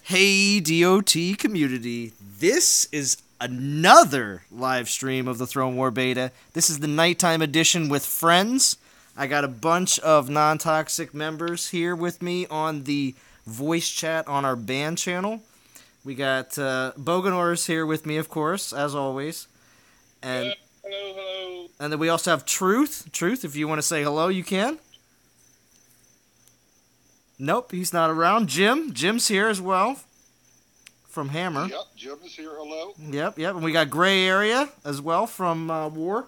Hey DOT community, this is another live stream of the Throne War Beta. This is the nighttime edition with friends. I got a bunch of non-toxic members here with me on the voice chat on our band channel. We got Boganor's here with me, of course, as always. And hello. And then we also have Truth. Truth, if you want to say hello, you can. Nope, he's not around. Jim's here as well. From Hammer. Yep, Jim is here. Hello. Yep. And we got Gray Area as well from War.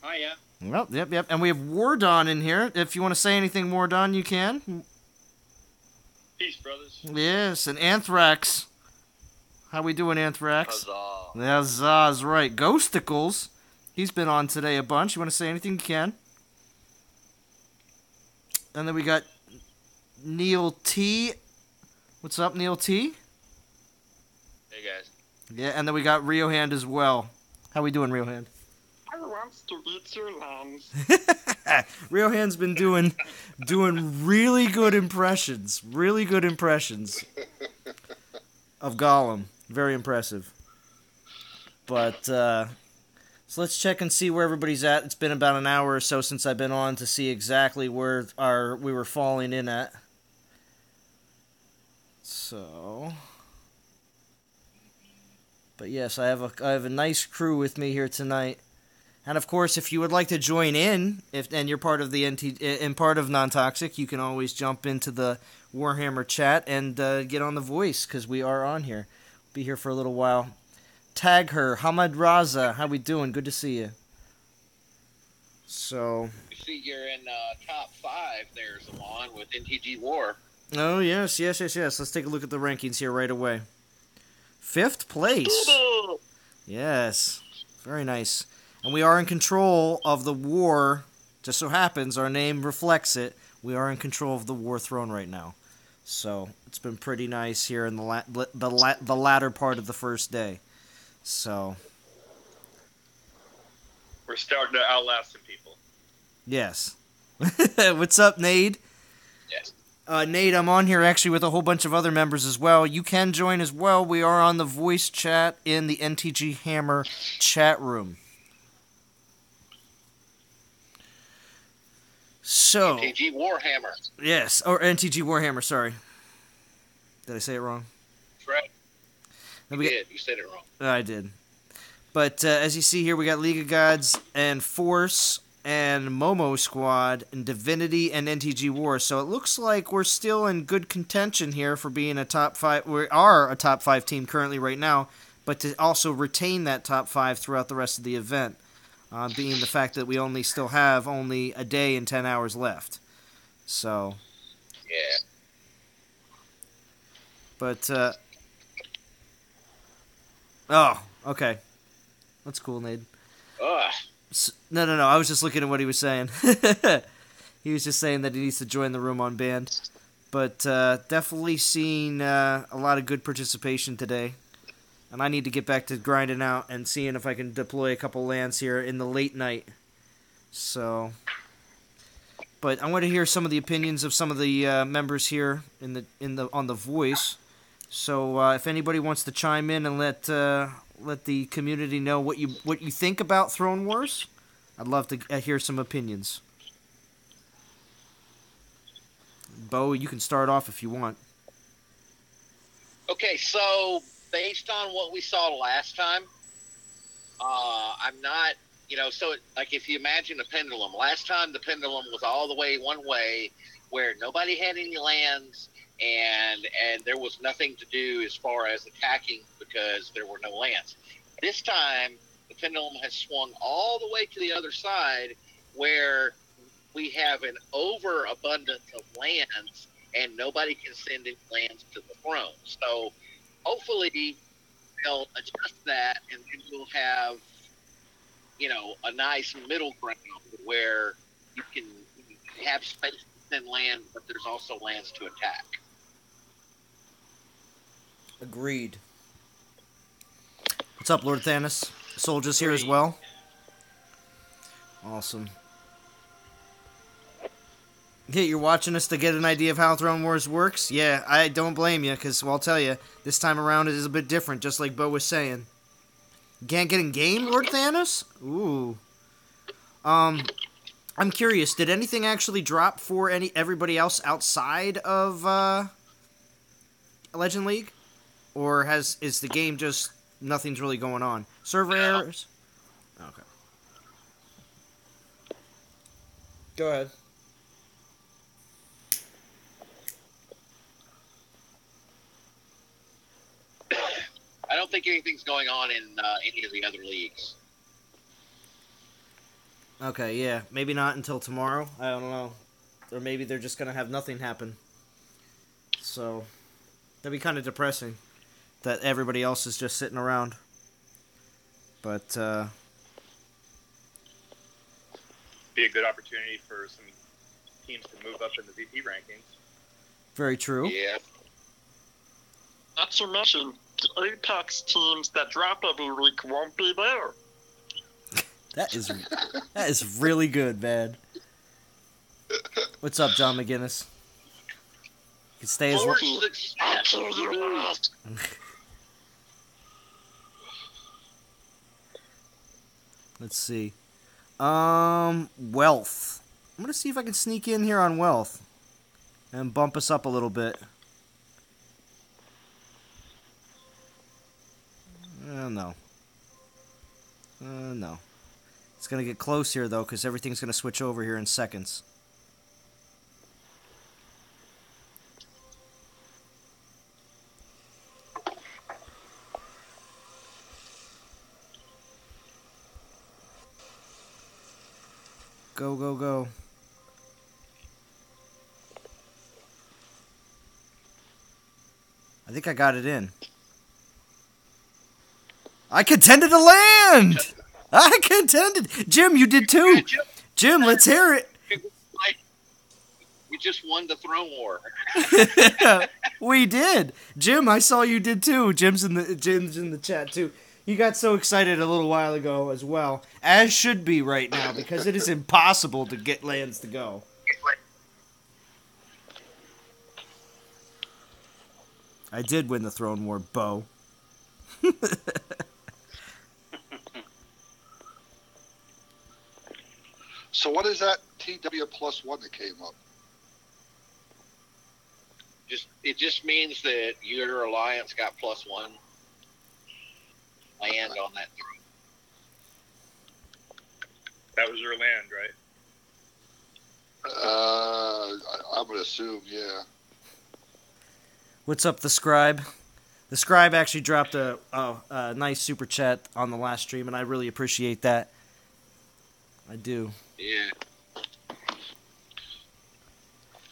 Hiya. Yep. And we have War Don in here. If you want to say anything, War Don, you can. Peace, brothers. Yes, and Anthrax. How we doing, Anthrax? Huzzah. Huzzah's right. Ghosticles. He's been on today a bunch. You want to say anything, you can. And then we got Neil T. What's up, Neil T? Hey, guys. Yeah, and then we got Rio Hand as well. How we doing, Rio Hand? I want to eat your lungs. Rio Hand's been doing really good impressions. Of Gollum. Very impressive. But, so let's check and see where everybody's at. It's been about an hour or so since I've been on to see exactly where we were falling in at. So, but yes, I have a nice crew with me here tonight. And of course, if you would like to join in, and you're part of the part of Non-Toxic, you can always jump into the Warhammer chat and get on the voice, because we are on here. Be here for a little while. Tag her, Hamad Raza. How we doing? Good to see you. So, You see, you're in top 5 there, Zalon, with NTG War. oh yes. Let's take a look at the rankings here right away. 5th place. Yes, very nice. And we are in control of the war. Just so happens, our name reflects it. We are in control of the war throne right now. So it's been pretty nice here in the latter part of the first day. So We're starting to outlast some people. yes. What's up, Nade? Yes. Nade, I'm on here actually with a whole bunch of other members as well. You can join as well. We are on the voice chat in the NTG Hammer chat room. So, NTG Warhammer. yes, or NTG Warhammer, sorry. Did I say it wrong? That's right. Then You did. You said it wrong. I did. But as you see here, we got League of Gods and Force and Momo Squad and Divinity and NTG War. So it looks like we're still in good contention here for being a top 5. We are a top 5 team currently right now, but to also retain that top 5 throughout the rest of the event. Being the fact that we still have only a day and 10 hours left. So. Yeah. But, oh, okay. That's cool, Nate. Ugh. No. I was just looking at what he was saying. He was just saying that he needs to join the room on band. But definitely seeing a lot of good participation today. And I need to get back to grinding out and seeing if I can deploy a couple lands here in the late night. So, but I want to hear some of the opinions of some of the members here on the voice. So if anybody wants to chime in and let the community know what you think about Throne Wars, I'd love to hear some opinions. Bo, you can start off if you want. Okay, so based on what we saw last time, I'm not, so like if you imagine a pendulum, last time the pendulum was all the way one way where nobody had any lands and there was nothing to do as far as attacking because there were no lands. This time, the pendulum has swung all the way to the other side where we have an overabundance of lands and nobody can send any lands to the throne. So hopefully they'll adjust that and then we'll have, a nice middle ground where you can have space to send land, but there's also lands to attack. Agreed. What's up, Lord Thanos? Soldiers here as well. Awesome. Hey, you're watching us to get an idea of how Throne Wars works? Yeah, I don't blame you, because, well, I'll tell you, this time around it is a bit different, just like Bo was saying. You can't get in game, Lord Thanos? Ooh. I'm curious, did anything actually drop for everybody else outside of, Legend League? Or is the game just, nothing's really going on? Server errors? Okay. Go ahead. I don't think anything's going on in any of the other leagues. Okay, yeah. Maybe not until tomorrow. I don't know. Or maybe they're just going to have nothing happen. So, that'd be kind of depressing. That everybody else is just sitting around. But, Be a good opportunity for some teams to move up in the VP rankings. Very true. Yeah. Not to mention, the Apex teams that drop every week won't be there. That is really good, man. What's up, John McGinnis? You can stay as long. Let's see. Wealth. I'm gonna see if I can sneak in here on wealth and bump us up a little bit. No. No. It's gonna get close here though, because everything's gonna switch over here in seconds. Go, go, go. I think I got it in. I contended to land! I contended! Jim, you did too! Jim, let's hear it! You just won the Throne War. We did! Jim, I saw you did too. Jim's in the chat too. He got so excited a little while ago as well. As should be right now, because it is impossible to get lands to go. I did win the Throne War, Bo. So what is that TW +1 that came up? It just means that your alliance got +1 land on that throne. That was your land, right? I would assume, yeah. What's up, the Scribe? The Scribe actually dropped a nice super chat on the last stream, and I really appreciate that. I do. Yeah.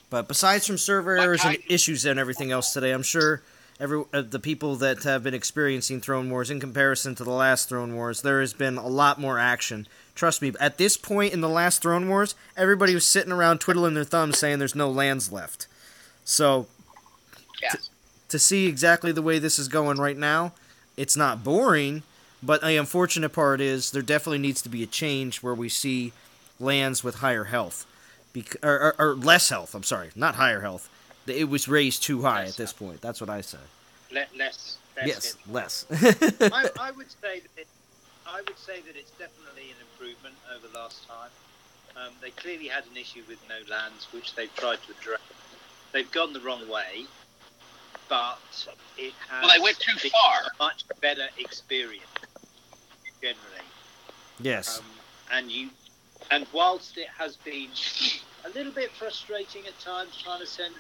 But besides from server errors and issues and everything else today, I'm sure the people that have been experiencing Throne Wars, in comparison to the last Throne Wars, there has been a lot more action. Trust me, at this point in the last Throne Wars, everybody was sitting around twiddling their thumbs saying there's no lands left. So, Yeah. to see exactly the way this is going right now, it's not boring, but the unfortunate part is there definitely needs to be a change where we see lands with higher health. Or less health, I'm sorry. Not higher health. It was raised too high at this point. That's what I say. Less. Yes, less. I would say that it's definitely an improvement over last time. They clearly had an issue with no lands, which they've tried to address. They've gone the wrong way, but it has. Well, they went too been far. A much better experience generally. Yes. And whilst it has been a little bit frustrating at times trying to send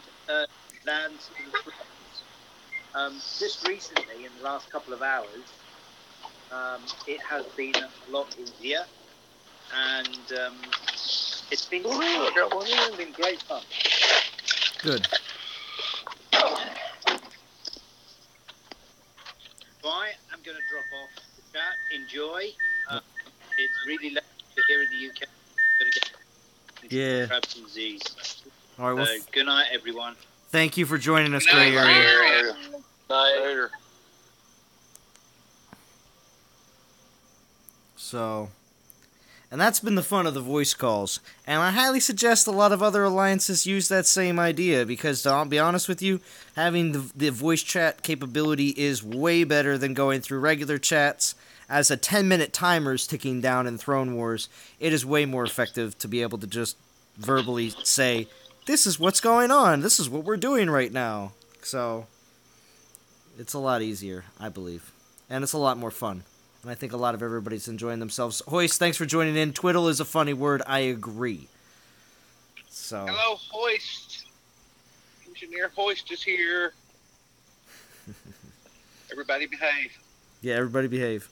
lands to the friends, just recently, in the last couple of hours, it has been a lot easier, and it's been great fun. Good. I am going to drop off the chat. Enjoy. It's really late here in the UK. Yeah. Grab some Z's. All right, well, Good night, everyone. thank you for joining us, Good Gray night, Area. Later. So, And that's been the fun of the voice calls. And I highly suggest a lot of other alliances use that same idea, because to be honest with you, having the voice chat capability is way better than going through regular chats. As a 10-minute timer is ticking down in Throne Wars, it is way more effective to be able to just verbally say, this is what's going on, this is what we're doing right now. So, it's a lot easier, I believe. And it's a lot more fun. And I think a lot of everybody's enjoying themselves. Hoist, thanks for joining in. Twiddle is a funny word. I agree. So. Hello, Hoist. Engineer Hoist is here. Everybody behave. Yeah, everybody behave.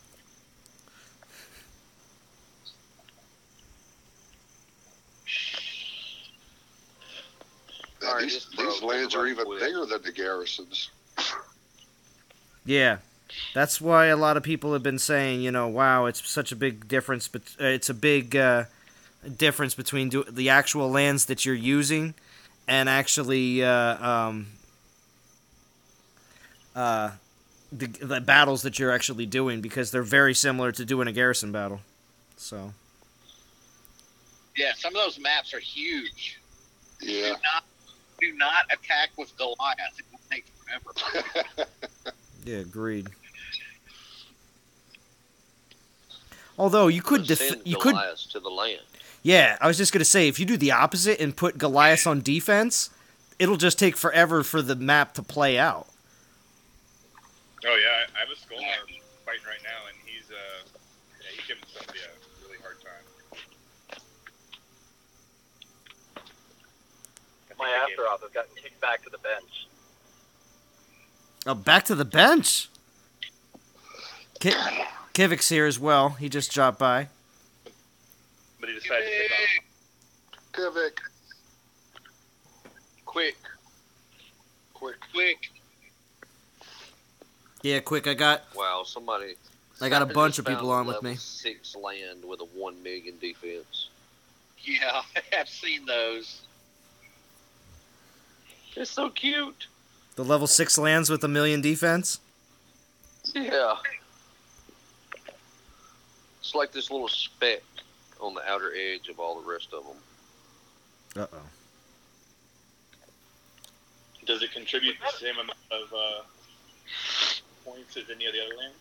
Yeah, these lands are even bigger than the garrisons. Yeah. That's why a lot of people have been saying, you know, wow, it's such a big difference, but it's a big difference between the actual lands that you're using and actually the battles that you're actually doing, because they're very similar to doing a garrison battle. So. Yeah, some of those maps are huge. Yeah. Do not attack with Goliath. It will take forever. Yeah, agreed. Although you could send Goliath to the land. Yeah, I was just gonna say, if you do the opposite and put Goliath on defense, it'll just take forever for the map to play out. Oh yeah, I have a Skullmar fighting right now, and he's giving somebody a really hard time. My Astaroth has gotten kicked back to the bench. Oh, back to the bench. Kivik's here as well. He just dropped by. But he decided to take off. Kivik. Quick. Yeah, quick. I got Somebody. a bunch just of people found on with level me. 6 land with a 1 million defense. Yeah, I've seen those. It's so cute. The level 6 lands with 1 million defense. Yeah. It's like this little speck on the outer edge of all the rest of them. Uh-oh. Does it contribute the same amount of points as any of the other lands?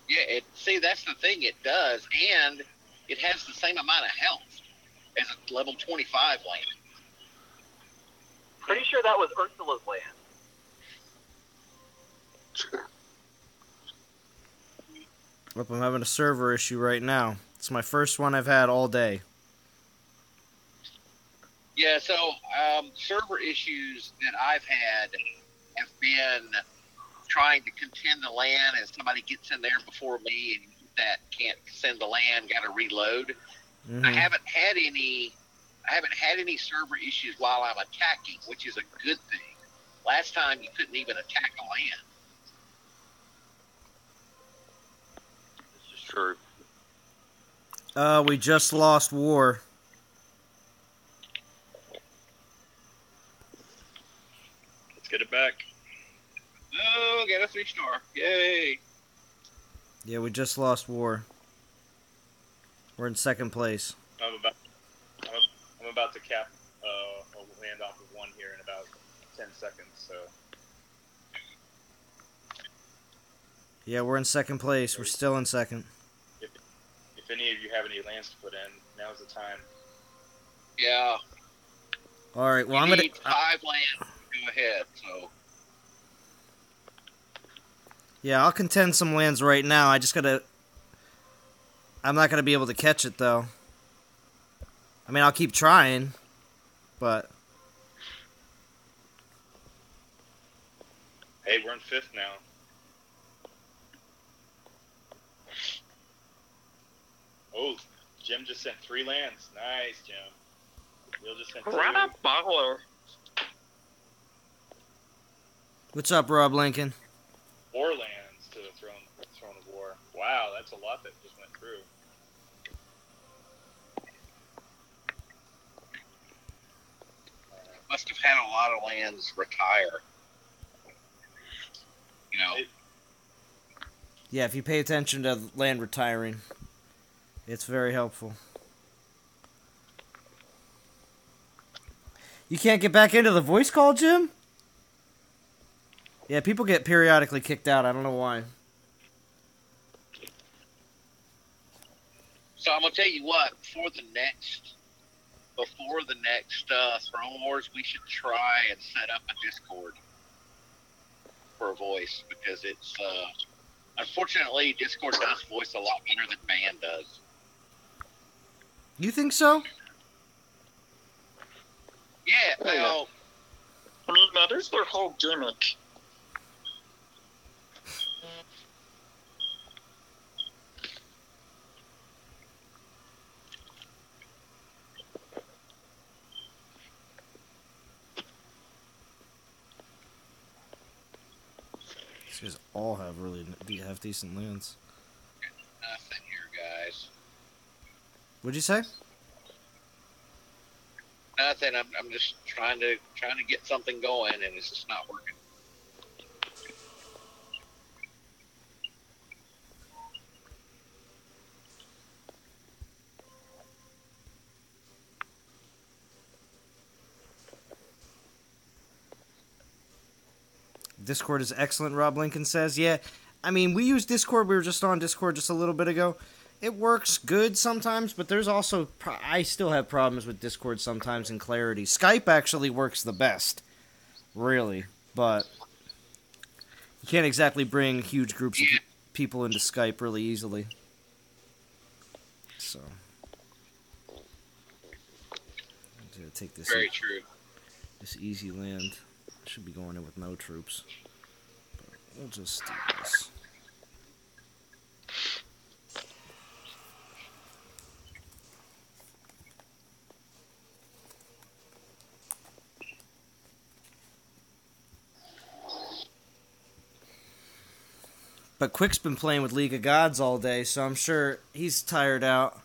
Yeah, see, that's the thing. It does, and it has the same amount of health as a level 25 land. Pretty sure that was Ursula's land. Well, I'm having a server issue right now. It's my first one I've had all day. Yeah, so server issues that I've had have been trying to contend the land, and somebody gets in there before me and that can't send the land, got to reload. Mm-hmm. I haven't had any server issues while I'm attacking, which is a good thing. Last time you couldn't even attack a land. This is true. We just lost war. Let's get it back. Oh, got a 3-star. Yay. Yeah, we just lost war. We're in second place. I'm about to cap a land off of one here in about 10 seconds. So. Yeah, we're in second place. We're still in second. If any of you have any lands to put in, now's the time. Yeah. All right. Well, you I'm gonna. need 5 lands. Go ahead. So. Yeah, I'll contend some lands right now. I just gotta. I'm not gonna be able to catch it though. I mean, I'll keep trying, but. Hey, we're in 5th now. Oh, Jim just sent 3 lands. Nice, Jim. Bill just sent 2. What a baller. What's up, Rob Lincoln? 4 lands to the Throne of War. Wow, that's a lot that just went through. Must have had a lot of lands retire. You know. Yeah, if you pay attention to land retiring. It's very helpful. You can't get back into the voice call, Jim? Yeah, people get periodically kicked out. I don't know why. So I'm gonna tell you what. Before the next Throne Wars, we should try and set up a Discord for a voice, because it's unfortunately Discord does voice a lot better than Band does. You think so? Yeah. Well, I mean, that is their whole gimmick. These guys all have decent lands. nothing here, guys. What'd you say? Nothing. I'm just trying to get something going, and it's just not working. Discord is excellent, Rob Lincoln says. Yeah, I mean, we use Discord. We were just on Discord just a little bit ago. It works good sometimes, but there's also... I still have problems with Discord sometimes in clarity. Skype actually works the best. Really. But you can't exactly bring huge groups of people into Skype really easily. So... I'm going to take this... Very true. This easy land. Should be going in with no troops. But we'll just do this. But Quick's been playing with League of Gods all day, so I'm sure he's tired out.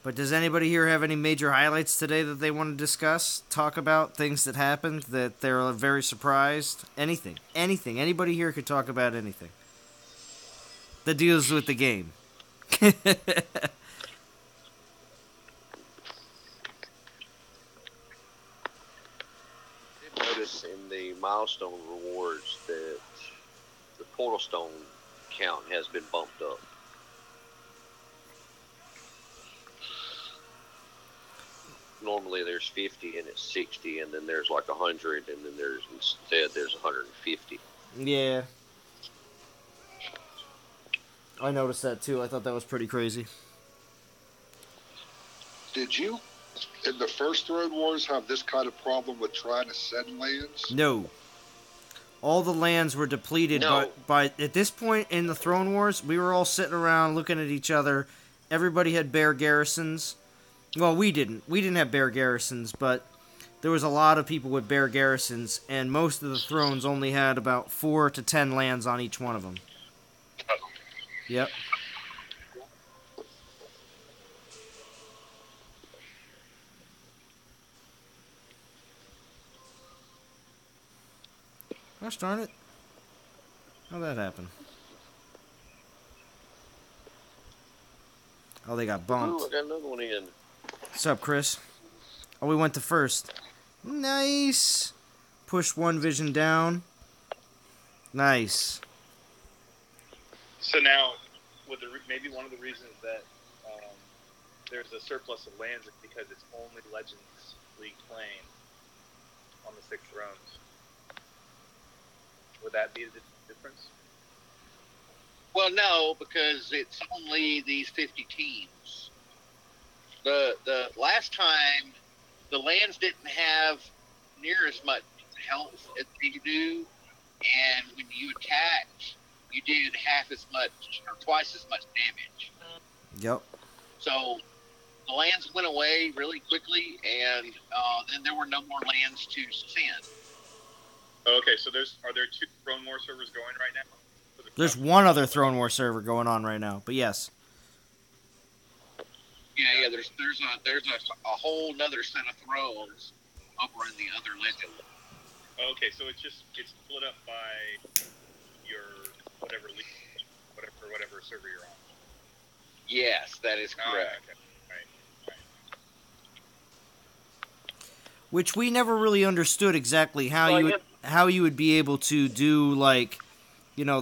But does anybody here have any major highlights today that they want to discuss? Talk about things that happened that they're very surprised? Anything. Anything. Anybody here could talk about anything that deals with the game. Notice in the milestone rewards that the portal stone count has been bumped up. Normally there's 50 and it's 60, and then there's like 100, and then there's 150. Yeah. I noticed that too. I thought that was pretty crazy. Did you, in the first Throne Wars, have this kind of problem with trying to send lands? No. All the lands were depleted, No. but at this point in the Throne Wars, we were all sitting around looking at each other. Everybody had bear garrisons. Well, we didn't. We didn't have bear garrisons, but there was a lot of people with bear garrisons, and most of the thrones only had about 4 to 10 lands on each one of them. Yep. Gosh darn it. How'd that happen? Oh, they got bumped. Ooh, I got another one in. What's up, Chris? Oh, we went to first. Nice. Push one vision down. Nice. So now, maybe one of the reasons that there's a surplus of lands is because it's only Legends League playing on the 6 thrones. Would that be the difference? Well, no, because it's only these 50 teams. The last time, the lands didn't have near as much health as they do, and when you attacked, you did half as much or twice as much damage. Yep. So the lands went away really quickly, and then there were no more lands to send. Okay, so are there 2 Throne War servers going right now? There's one other Throne War server going on right now, but yes. Yeah. There's a whole nother set of thrones over in the other legend. Okay, so it's split up by your whatever league, whatever server you're on. Yes, that is correct. Okay. Right. Which we never really understood exactly how you would be able to do, like, you know,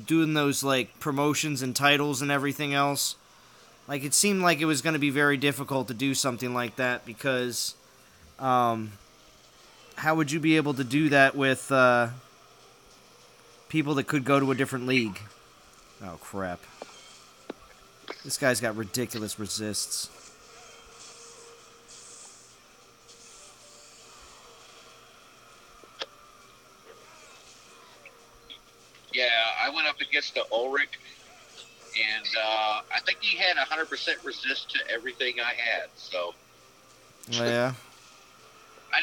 doing those, like, promotions and titles and everything else. Like, it seemed like it was going to be very difficult to do something like that because, how would you be able to do that with people that could go to a different league? Oh, crap. This guy's got ridiculous resists. Yeah, I went up against the Ulrich, and I think he had 100% resist to everything I had. So. Oh, yeah. I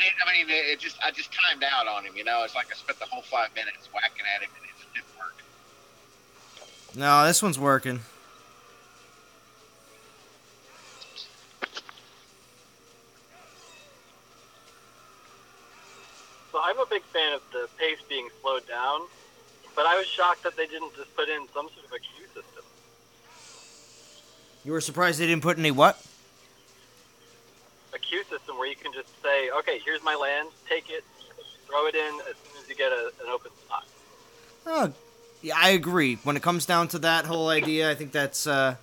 just timed out on him. You know, it's like I spent the whole 5 minutes whacking at him, and it just didn't work. No, this one's working. So I'm a big fan of the pace being slowed down, but I was shocked that they didn't just put in some sort of a queue system. You were surprised they didn't put any what? A queue system where you can just say, okay, here's my land, take it, throw it in as soon as you get an open spot. Oh, yeah, I agree. When it comes down to that whole idea, I think that's a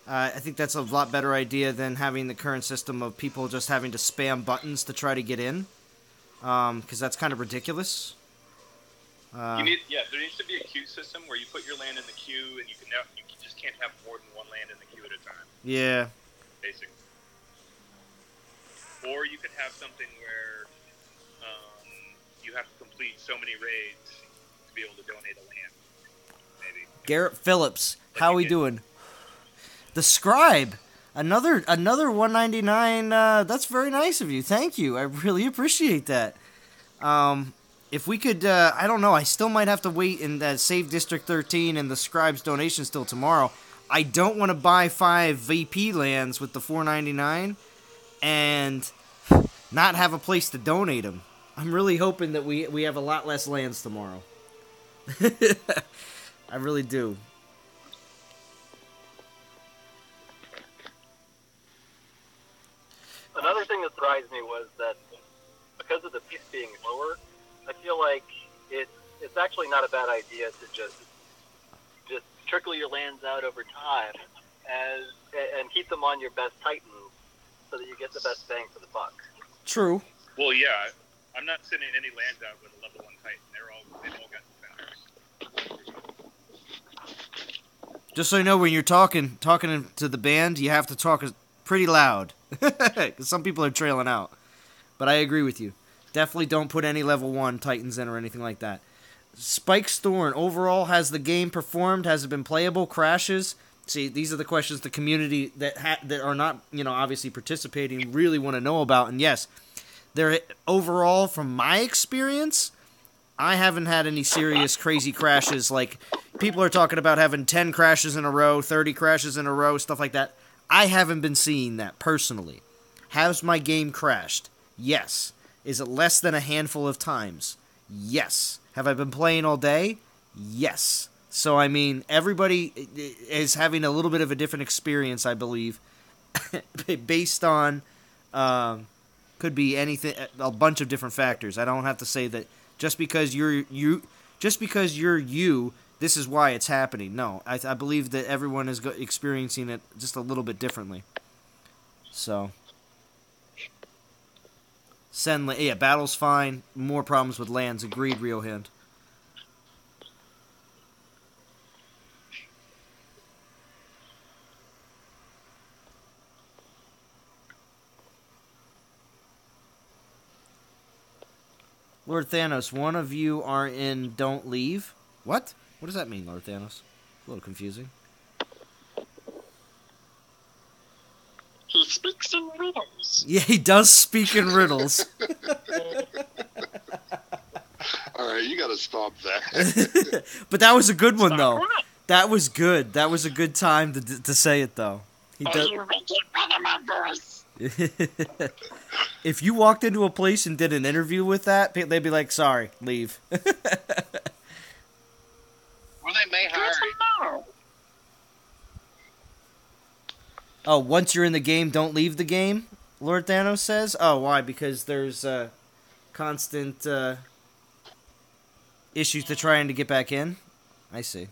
lot better idea than having the current system of people just having to spam buttons to try to get in. Because that's kind of ridiculous. There needs to be a queue system where you put your land in the queue, and you just can't have more than one land in the queue at a time. Yeah. Basically. Or you could have something where you have to complete so many raids to be able to donate a land. Maybe. Garrett Phillips, how we doing? The Scribe, another 199. That's very nice of you. Thank you. I really appreciate that. If we could, I don't know. I still might have to wait and save District 13 and the Scribe's donation till tomorrow. I don't want to buy 5 VP lands with the 499 and not have a place to donate them. I'm really hoping that we have a lot less lands tomorrow. I really do. Another thing that surprised me was that because of the piece being lower, I feel like it's actually not a bad idea to just trickle your lands out over time and keep them on your best Titans so that you get the best bang for the buck. True. Well, yeah, I'm not sending any lands out with a level 1 Titan. They've all got defenders. Just so you know, when you're talking to the band, you have to talk pretty loud. Because some people are trailing out. But I agree with you. Definitely don't put any level 1 Titans in or anything like that. Spike's Thorn, overall, has the game performed? Has it been playable? Crashes? See, these are the questions the community that are not, obviously participating really want to know about. And yes, overall, from my experience, I haven't had any serious crazy crashes. Like, people are talking about having 10 crashes in a row, 30 crashes in a row, stuff like that. I haven't been seeing that personally. Has my game crashed? Yes. Is it less than a handful of times? Yes. Have I been playing all day? Yes. So, I mean, everybody is having a little bit of a different experience, I believe, based on, could be anything, a bunch of different factors. I don't have to say that just because you're you, this is why it's happening. No, I believe that everyone is experiencing it just a little bit differently. So, battle's fine. More problems with lands. Agreed, Rio Hand. Lord Thanos, one of you are in Don't Leave. What? What does that mean, Lord Thanos? A little confusing. He speaks in riddles. Yeah, he does speak in riddles. All right, you got to stop that. But that was a good one, though. That was good. That was a good time to say it, though. He does. If you walked into a place and did an interview with that, they'd be like, "Sorry, leave." Well, they may hire you. Oh, once you're in the game, don't leave the game, Lord Thanos says. Oh, why? Because there's constant issues to trying to get back in. I see.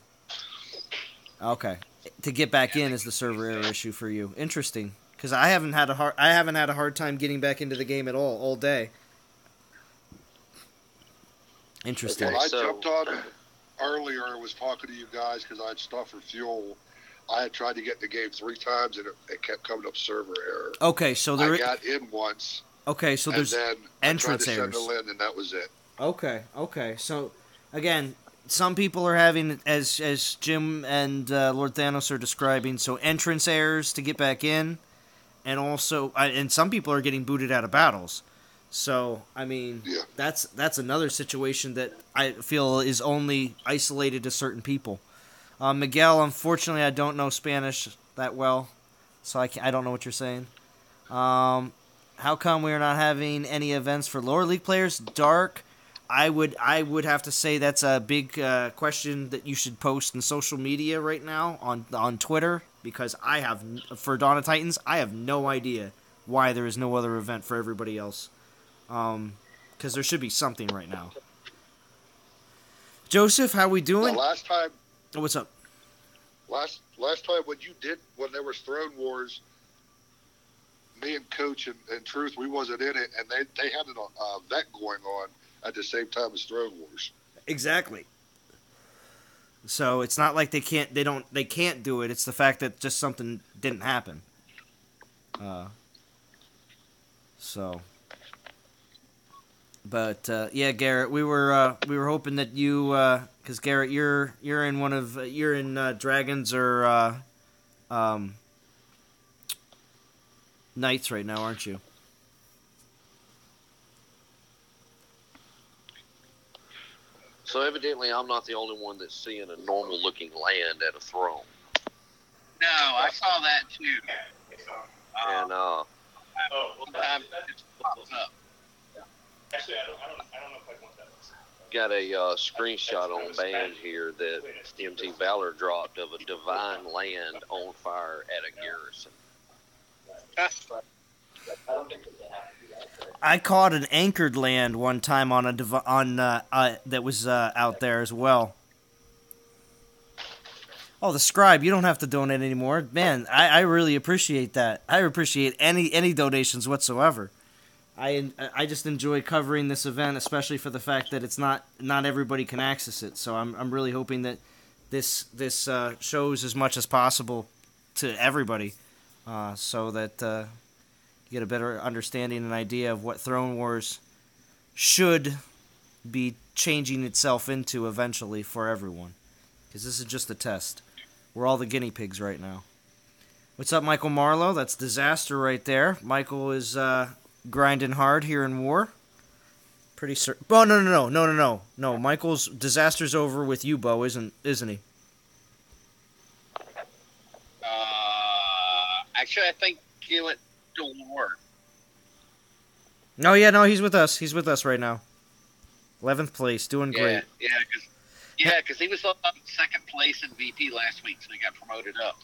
Okay, to get back in is the server error issue for you. Interesting, because I haven't had a hard time getting back into the game at all day. Interesting. When I jumped on earlier and was talking to you guys because I had stuff for fuel, I had tried to get in the game 3 times and it kept coming up server error. Okay, so I got in once. Okay, so there's and then entrance I tried to errors. send a in and that was it. Okay. So, again, some people are having, as Jim and Lord Thanos are describing, so entrance errors to get back in, and also, and some people are getting booted out of battles. So, I mean, Yeah. that's another situation that I feel is only isolated to certain people. Miguel, unfortunately, I don't know Spanish that well, so I don't know what you're saying. How come we are not having any events for lower league players? Dark. I would have to say that's a big question that you should post in social media right now on Twitter, because for Dawn of Titans, I have no idea why there is no other event for everybody else. Because there should be something right now. Joseph, how we doing? The last time. Oh, what's up? Last time when there was Throne Wars, me and Coach and Truth, we wasn't in it, and they had an event going on at the same time as Throne Wars. Exactly. So it's not like they can't do it. It's the fact that just something didn't happen. But yeah, Garrett, we were hoping that you, because Garrett, you're in Dragons or Knights right now, aren't you? So evidently, I'm not the only one that's seeing a normal-looking land at a throne. No, I saw that too. And Sometimes it just pops up. Actually, I don't know if I want that. got a screenshot on band here that MT Valor dropped of a divine land on fire at a garrison. I caught an anchored land one time on that was out there as well. Oh, the scribe, you don't have to donate anymore. Man, I really appreciate that. I appreciate any donations whatsoever. I just enjoy covering this event, especially for the fact that it's not everybody can access it. So I'm really hoping that this shows as much as possible to everybody, so that you get a better understanding and idea of what Throne Wars should be changing itself into eventually for everyone. Because this is just a test. We're all the guinea pigs right now. What's up, Michael Marlowe? That's disaster right there. Michael is grinding hard here in war. Pretty certain. Oh, no. Michael's disaster's over with you, Bo, isn't he? Actually, I think he went to war. No, he's with us. He's with us right now. 11th place, doing great. Yeah, because he was on second place in VP last week, so he got promoted up.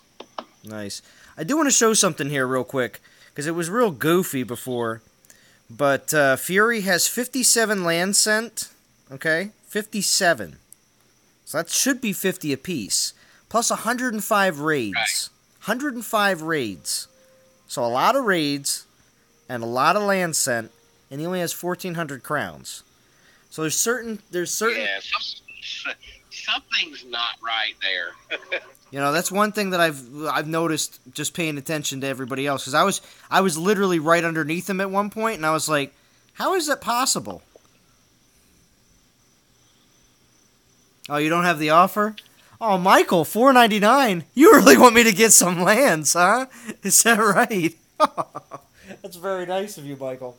Nice. I do want to show something here real quick, because it was real goofy before. But Fury has 57 land sent, okay? 57. So that should be 50 apiece. Plus 105 raids. Right. 105 raids. So a lot of raids and a lot of land sent, and he only has 1,400 crowns. So there's certain. Yeah, something's not right there. You know, that's one thing that I've noticed just paying attention to everybody else, because I was literally right underneath him at one point, and I was like, how is that possible? Oh, you don't have the offer? Oh, Michael, $4.99. You really want me to get some lands, huh? Is that right? That's very nice of you, Michael.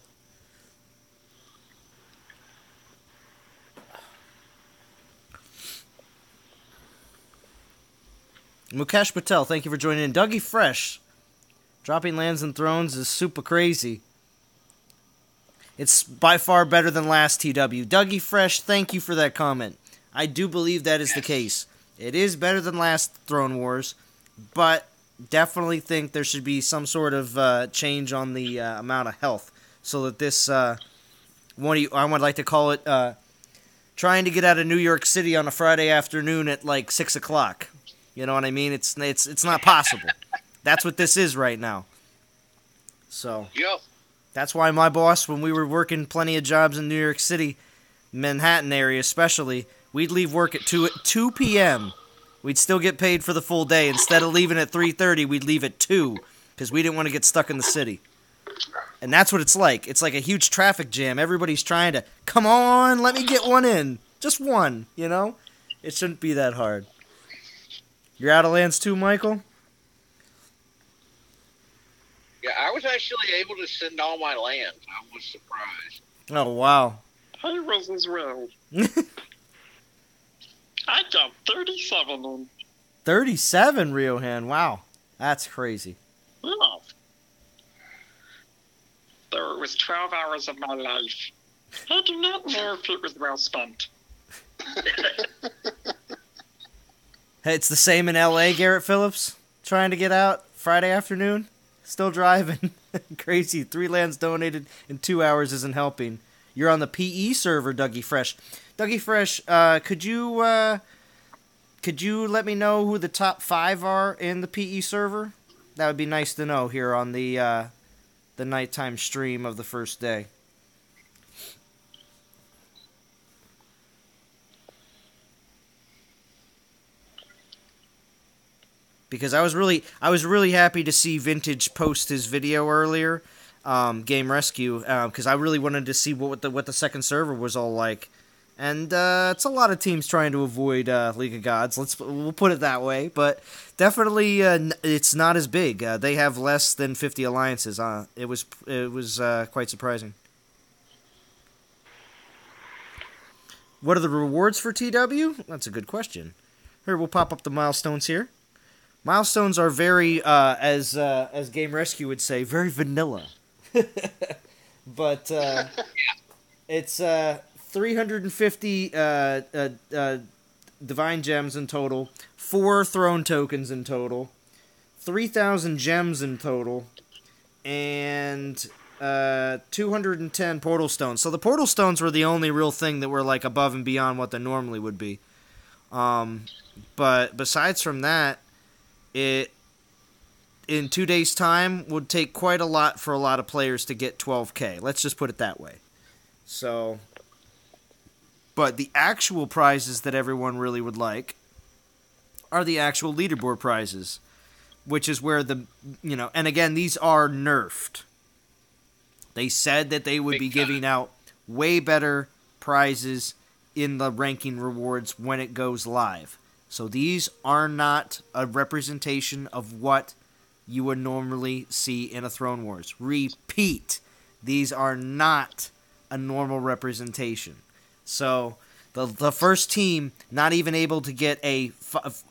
Mukesh Patel, thank you for joining in. Dougie Fresh, Dropping lands and thrones is super crazy. It's by far better than last TW. Dougie Fresh, thank you for that comment. I do believe that is the case. It is better than last Throne Wars, but definitely think there should be some sort of change on the amount of health, so that this I would like to call it trying to get out of New York City on a Friday afternoon at like 6 o'clock. You know what I mean? It's not possible. That's what this is right now. So Yep. that's why my boss, when we were working plenty of jobs in New York City, Manhattan area especially, we'd leave work at 2 p.m. We'd still get paid for the full day. Instead of leaving at 3:30, we'd leave at 2 because we didn't want to get stuck in the city. And that's what it's like. It's like a huge traffic jam. Everybody's trying to, come on, let me get one in. Just one, you know? It shouldn't be that hard. You're out of lands too, Michael? Yeah, I was actually able to send all my lands. I was surprised. Oh, wow. I was as well. I got 37 in. 37, Riohan. Wow. That's crazy. Yeah. Though it was 12 hours of my life. I do not know if it was well spent. Hey, it's the same in LA, Garrett Phillips? Trying to get out Friday afternoon? Still driving. Crazy. 3 lands donated in 2 hours isn't helping. You're on the PE server, Dougie Fresh. Dougie Fresh, could you let me know who the top 5 are in the PE server? That would be nice to know here on the nighttime stream of the first day. Because I was really happy to see Vintage post his video earlier, Game Rescue, because I really wanted to see what the second server was all like, and it's a lot of teams trying to avoid League of Gods. We'll put it that way, but definitely it's not as big. They have less than 50 alliances. It was quite surprising. What are the rewards for TW? That's a good question. Here, we'll pop up the milestones here. Milestones are very, as Game Rescue would say, very vanilla. But it's 350 Divine Gems in total, 4 Throne Tokens in total, 3,000 Gems in total, and 210 Portal Stones. So the Portal Stones were the only real thing that were like above and beyond what they normally would be. But besides from that, it, in 2 days' time, would take quite a lot for a lot of players to get 12K. Let's just put it that way. So, but the actual prizes that everyone really would like are the actual leaderboard prizes, which is where and again, these are nerfed. They said that they would be giving out way better prizes in the ranking rewards when it goes live. So these are not a representation of what you would normally see in a Throne Wars. Repeat, these are not a normal representation. So the first team not even able to get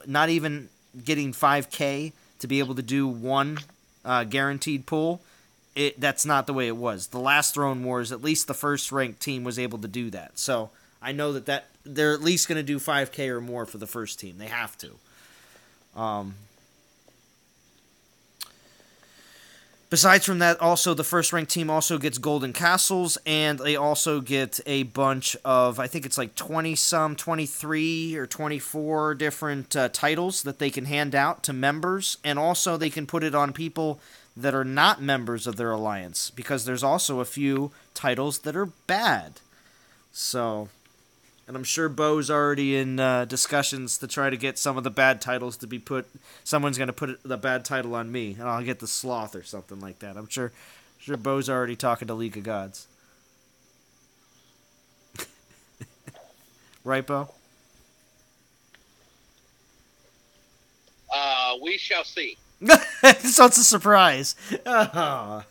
not even getting 5K to be able to do one guaranteed pull. That's not the way it was. The last Throne Wars, at least the first ranked team was able to do that. So I know that they're at least going to do 5K or more for the first team. They have to. Besides from that, also the first ranked team also gets golden castles, and they also get a bunch of, I think it's like 23 or 24 different titles that they can hand out to members, and also they can put it on people that are not members of their alliance, because there's also a few titles that are bad. So, and I'm sure Bo's already in discussions to try to get some of the bad titles to be put. Someone's going to put the bad title on me, and I'll get the Sloth or something like that. I'm sure Bo's already talking to League of Gods. Right, Bo? We shall see. So it's a surprise. Oh.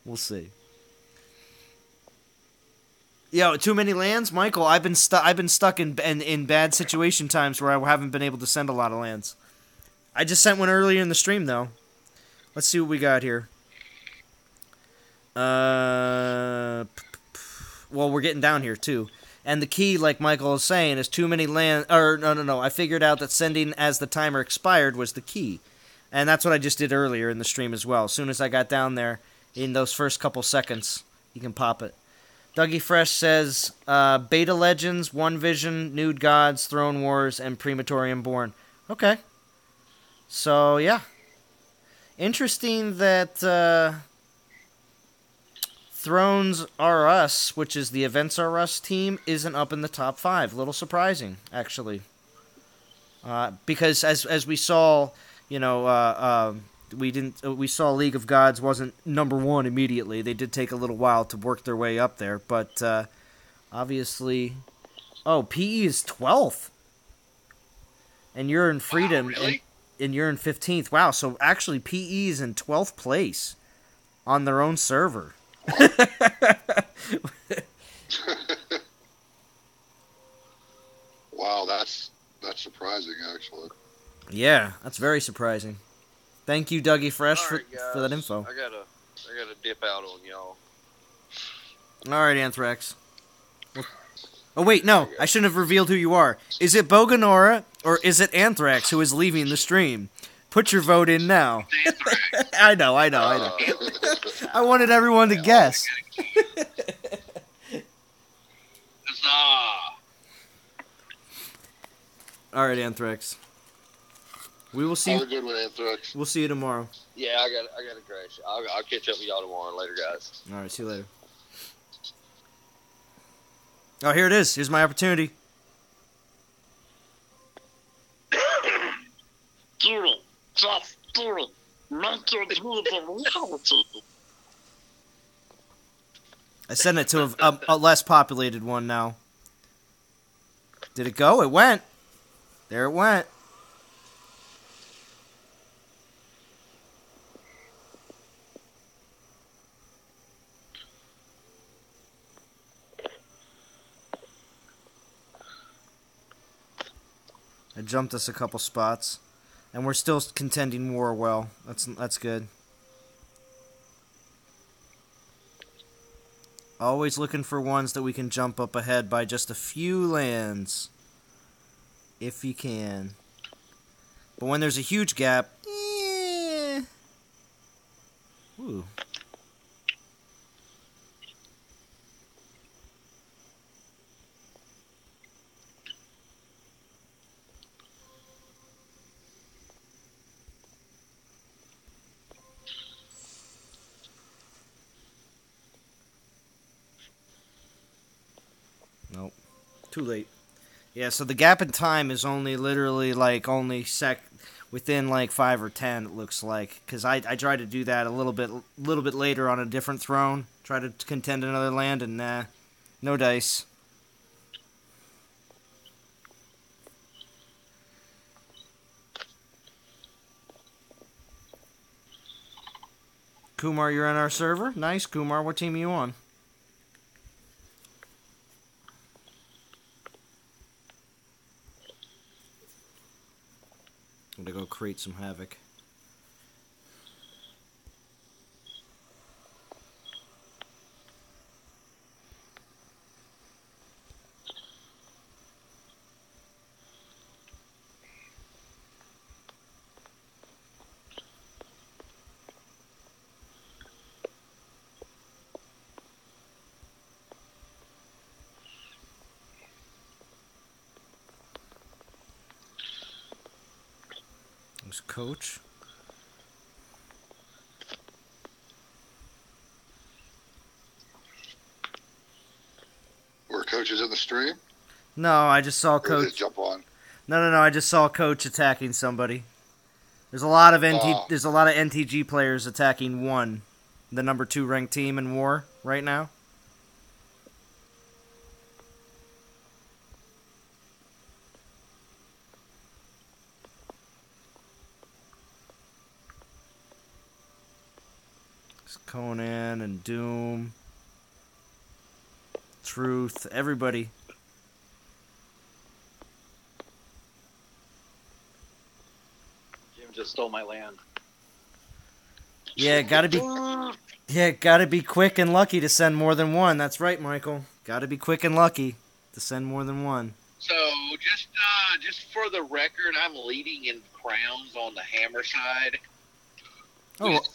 We'll see. Yo, too many lands, Michael. I've been stuck in bad situation times where I haven't been able to send a lot of lands. I just sent one earlier in the stream though. Let's see what we got here. Well, we're getting down here, too. And the key, like Michael is saying, is too many land... Or, no. I figured out that sending as the timer expired was the key. And that's what I just did earlier in the stream as well. As soon as I got down there, in those first couple seconds, you can pop it. Dougie Fresh says, Beta Legends, One Vision, Nude Gods, Throne Wars, and Prematorium Born. Okay. So, yeah. Interesting that Thrones R Us, which is the Events R Us team, isn't up in the top 5. A little surprising, actually. Because as we saw, we saw League of Gods wasn't number 1 immediately. They did take a little while to work their way up there, but obviously, PE is 12th, and you're in Freedom, wow, really? and you're in 15th. Wow, so actually PE is in 12th place on their own server. Wow, that's surprising, actually. Yeah, that's very surprising. Thank you, Dougie Fresh, All right, for that info. I gotta dip out on y'all. All right, Anthrax. Oh, wait, no. I shouldn't have revealed who you are. Is it Boganora, or is it Anthrax who is leaving the stream? Put your vote in now. I know. I wanted everyone to guess. All right, Anthrax. We will see. Have a good one, Anthrax. We'll see you tomorrow. Yeah, I got to crash. I'll catch up with y'all tomorrow. Later, guys. All right, see you later. Oh, here it is. Here's my opportunity. Do it. Just do it. Make your dreams a reality. I sent it to a less populated one now. Did it go? It went. There it went. I jumped us a couple spots. And we're still contending war well. That's good. Always looking for ones that we can jump up ahead by just a few lands. If you can. But when there's a huge gap, Ooh. Nope. Too late. Yeah, so the gap in time is only literally within like 5 or 10, it looks like. Because I tried to do that a little bit later on a different throne. Try to contend another land, and nah. No dice. Kumar, you're on our server? Nice, Kumar. What team are you on? I'm gonna go create some havoc. Coach. Were coaches in the stream? No, I just saw Or did Coach. it jump on? No. I just saw Coach attacking somebody. There's a lot of NTG players attacking the number 2 ranked team in War right now. Conan and Doom, Truth, everybody. Jim just stole my land. Yeah, gotta be quick and lucky to send more than one. That's right, Michael. Gotta be quick and lucky to send more than one. So just for the record, I'm leading in crowns on the hammer side with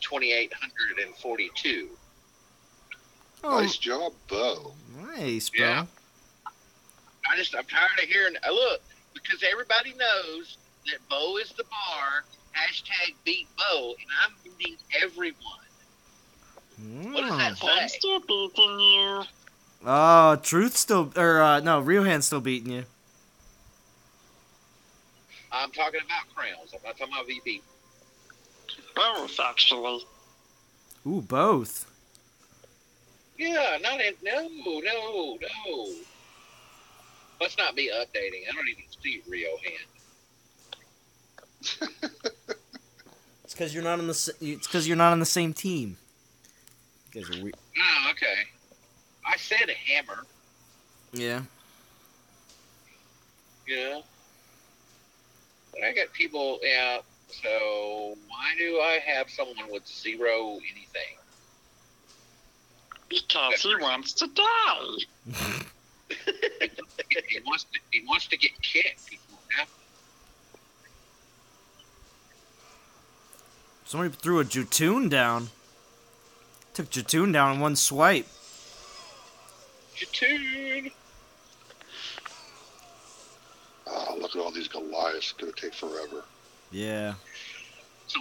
2,842. Oh, Nice job, Bo. nice, bro. Yeah. I'm tired of hearing. Look, because everybody knows that Bo is the bar. Hashtag beat Bo, and I'm beating everyone. What does that I'm say? still beating you. Oh, Truth still, no, Real Hand's still beating you. I'm talking about crowns. I'm not talking about VP. Both, actually. Ooh, both. Yeah, no. Let's not be updating. I don't even see Rio Hand. It's because you're not on the. It's because you're not on the same team. You guys are weird. Oh, okay. I said a hammer. Yeah. Yeah. But I got people. Yeah. So why do I have someone with 0 anything? Because he wants to die. He wants to get kicked. Yeah. Somebody threw a Jatoon down. Took Jatoon down in one swipe. Jatoon. Oh, look at all these Goliaths. It's going to take forever. Yeah. So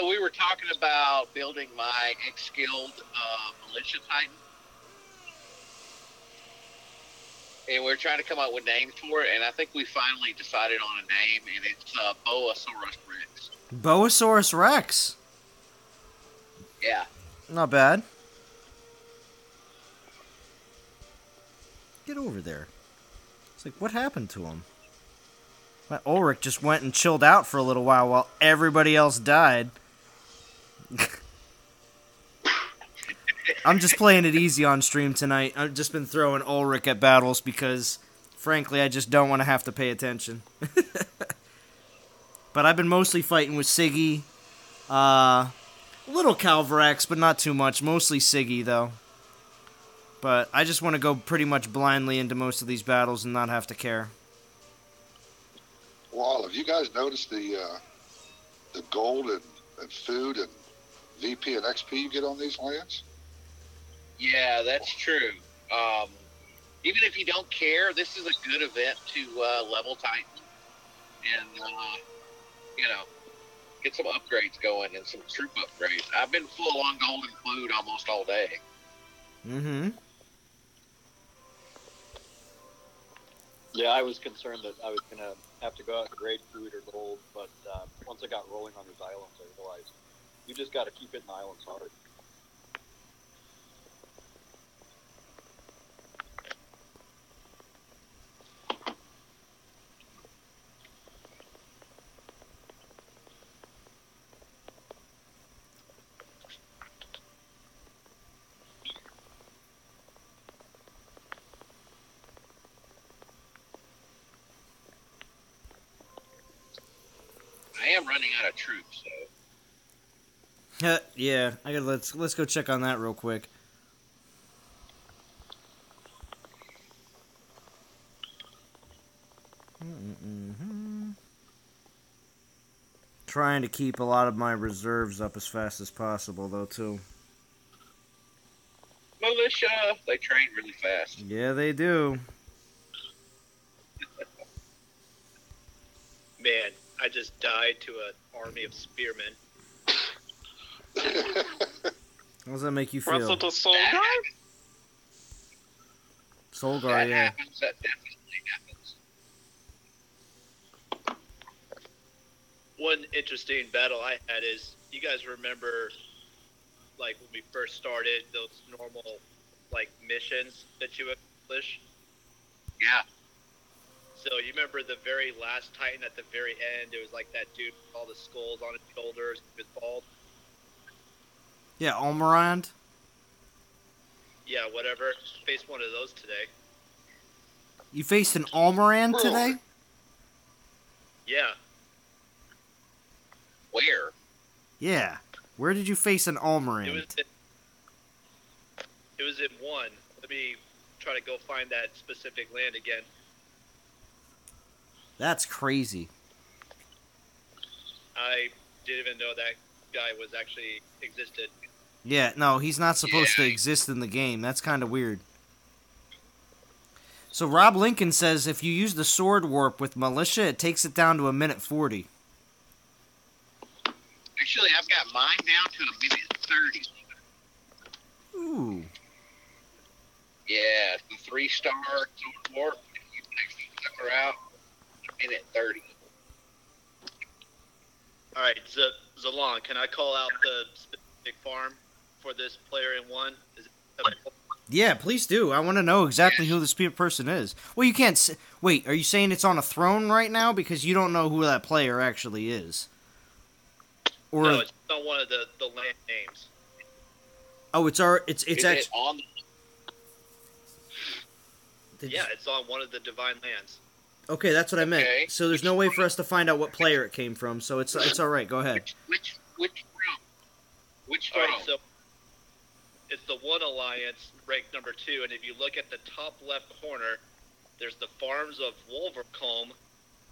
we were talking about building my X-skilled militia titan, and we are trying to come up with names for it. And I think we finally decided on a name, and it's Boasaurus Rex. Boasaurus Rex. Yeah. Not bad. Get over there. It's like, what happened to him? That Ulrich just went and chilled out for a little while everybody else died. I'm just playing it easy on stream tonight. I've just been throwing Ulrich at battles because, frankly, I just don't want to have to pay attention. But I've been mostly fighting with Siggy. Little Calvarax, but not too much. Mostly Siggy, though. But I just want to go pretty much blindly into most of these battles and not have to care. Well, have you guys noticed the gold and food and VP and XP you get on these lands? Yeah, that's true. Even if you don't care, this is a good event to level Titan and get some upgrades going and some troop upgrades. I've been full on gold and food almost all day. Mm-hmm. Yeah, I was concerned that I was going to have to go out and grade food or gold, but once I got rolling on these islands, I realized you just got to keep hitting the islands hard. I am running out of troops, though. Yeah, I gotta let's go check on that real quick. Trying to keep a lot of my reserves up as fast as possible, though, too. Militia, they train really fast. Yeah, they do. Man, I just died to an army of spearmen. How does that make you Was feel? it a soul guard? Solgar, That yeah. happens. That definitely happens. One interesting battle I had is, you guys remember, like, when we first started, those normal, like, missions that you accomplish? Yeah. So you remember the very last Titan at the very end, it was like that dude with all the skulls on his shoulders, he was bald. Yeah, Almirand. Yeah, whatever. Faced one of those today. You faced an Almirand today? Yeah. Where? Yeah. Where did you face an Almorand? It was in 1. Let me try to go find that specific land again. That's crazy. I didn't even know that guy was actually existed. Yeah, no, he's not supposed to exist in the game. That's kind of weird. So Rob Lincoln says if you use the sword warp with militia, it takes it down to 1:40. Actually, I've got mine down to 1:30. Ooh. Yeah, the 3-star sword warp. If you took her out, 1:30. All right, Zalon, can I call out the specific farm for this player in 1? Is it acceptable? Yeah, please do. I want to know exactly who this person is. Well, you can't wait, are you saying it's on a throne right now? Because you don't know who that player actually is. Or no, it's on one of the land names. Oh, it's actually on. Yeah, it's on one of the divine lands. Okay, that's what I meant. Okay. So there's no way for us to find out what player it came from. So it's all right. Go ahead. Which throne? Which All throne? right, so it's the 1 alliance, ranked number 2, and if you look at the top left corner, there's the Farms of Wolvercombe,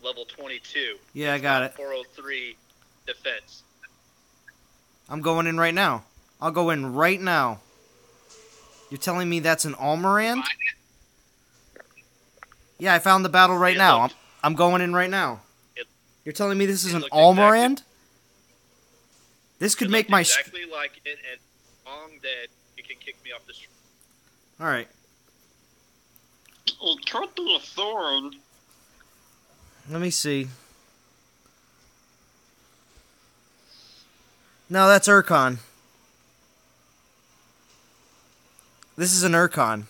level 22. Yeah, I got it. 403 defense. I'm going in right now. I'll go in right now. You're telling me that's an Almorand? Yeah, I found the battle right now. I'm going in right now. You're telling me this is an Almorand? This could make my... exactly like it, and long that you can kick me off the street. Alright. It could be a thorn. Let me see. No, that's Urkon. This is an Urkon.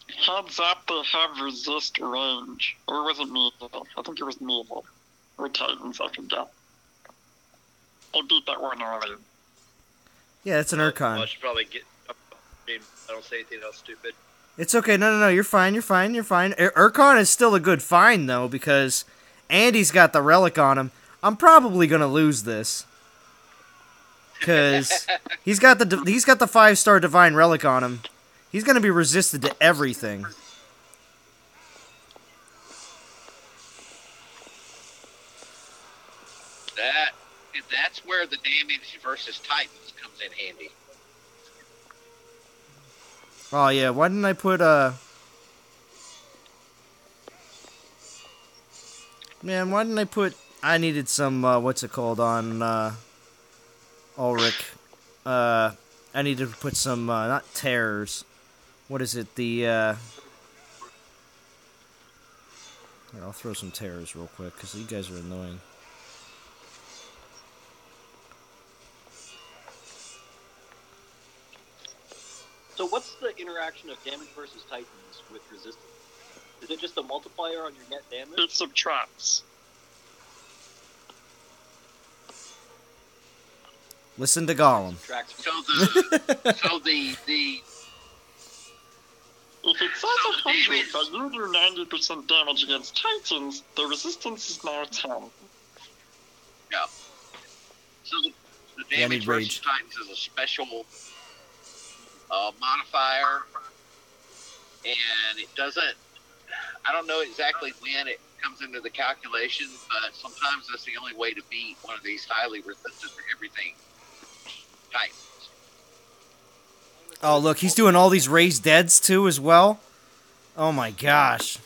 Heads up, they have resist range. Or was it medieval? I think it was medieval. Or Titans, I forget. I beat that one early. Yeah, it's an Urkon. I should probably get... I mean, I don't say anything else stupid. It's okay. No. You're fine. Urkon is still a good find, though, because Andy's got the relic on him. I'm probably going to lose this. Because he's got the 5-star divine relic on him. He's going to be resisted to everything. That's where the damage versus Titans comes in handy. Oh, yeah. Why didn't I put, Man, why didn't I put... I needed some, what's it called, on, Ulrich. I needed to put some, not terrors. What is it, the, Here, I'll throw some terrors real quick, because you guys are annoying. So what's the interaction of damage versus Titans with resistance? Is it just a multiplier on your net damage? It subtracts. Listen to Gollum. So the If it says 100, but you do 90% damage against Titans, the resistance is now 10. Yeah. So the I damage need versus rage. Titans is a special modifier, and it doesn't. I don't know exactly when it comes into the calculation, but sometimes that's the only way to beat one of these highly resistant to everything Titans. Oh, look, he's doing all these raised deads, too, as well? Oh, my gosh.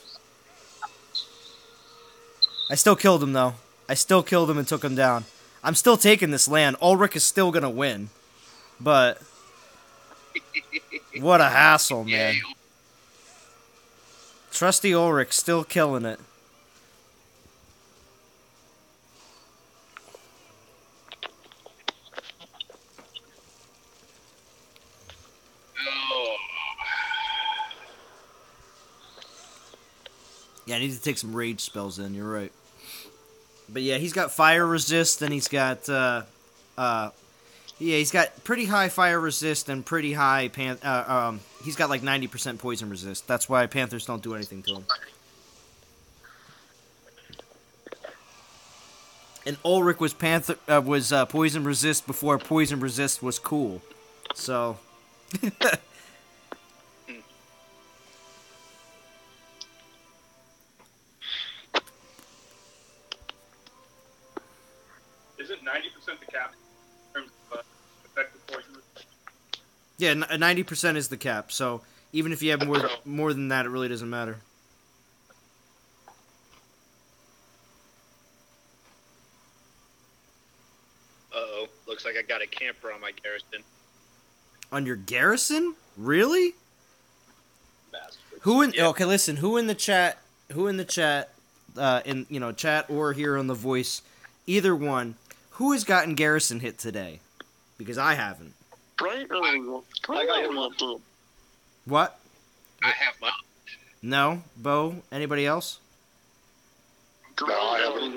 I still killed him, though. I still killed him and took him down. I'm still taking this land. Ulrich is still gonna win. But... what a hassle, man. Trusty Ulrich still killing it. Yeah, I need to take some rage spells in, you're right. But yeah, he's got fire resist, and he's got, he's got pretty high fire resist and pretty high, he's got like 90% poison resist. That's why Panthers don't do anything to him. And Ulrich was poison resist before poison resist was cool. So. Isn't 90% the cap in terms of effective poison? Yeah, 90% is the cap. So even if you have more than that, it really doesn't matter. Uh-oh. Looks like I got a camper on my Garrison. On your Garrison? Really? Bastard. Okay, listen. Who in the chat, chat or here on the voice, either one, who has gotten Garrison hit today? Because I haven't. I got him. What? I have my. No? Bo? Anybody else? No, I haven't.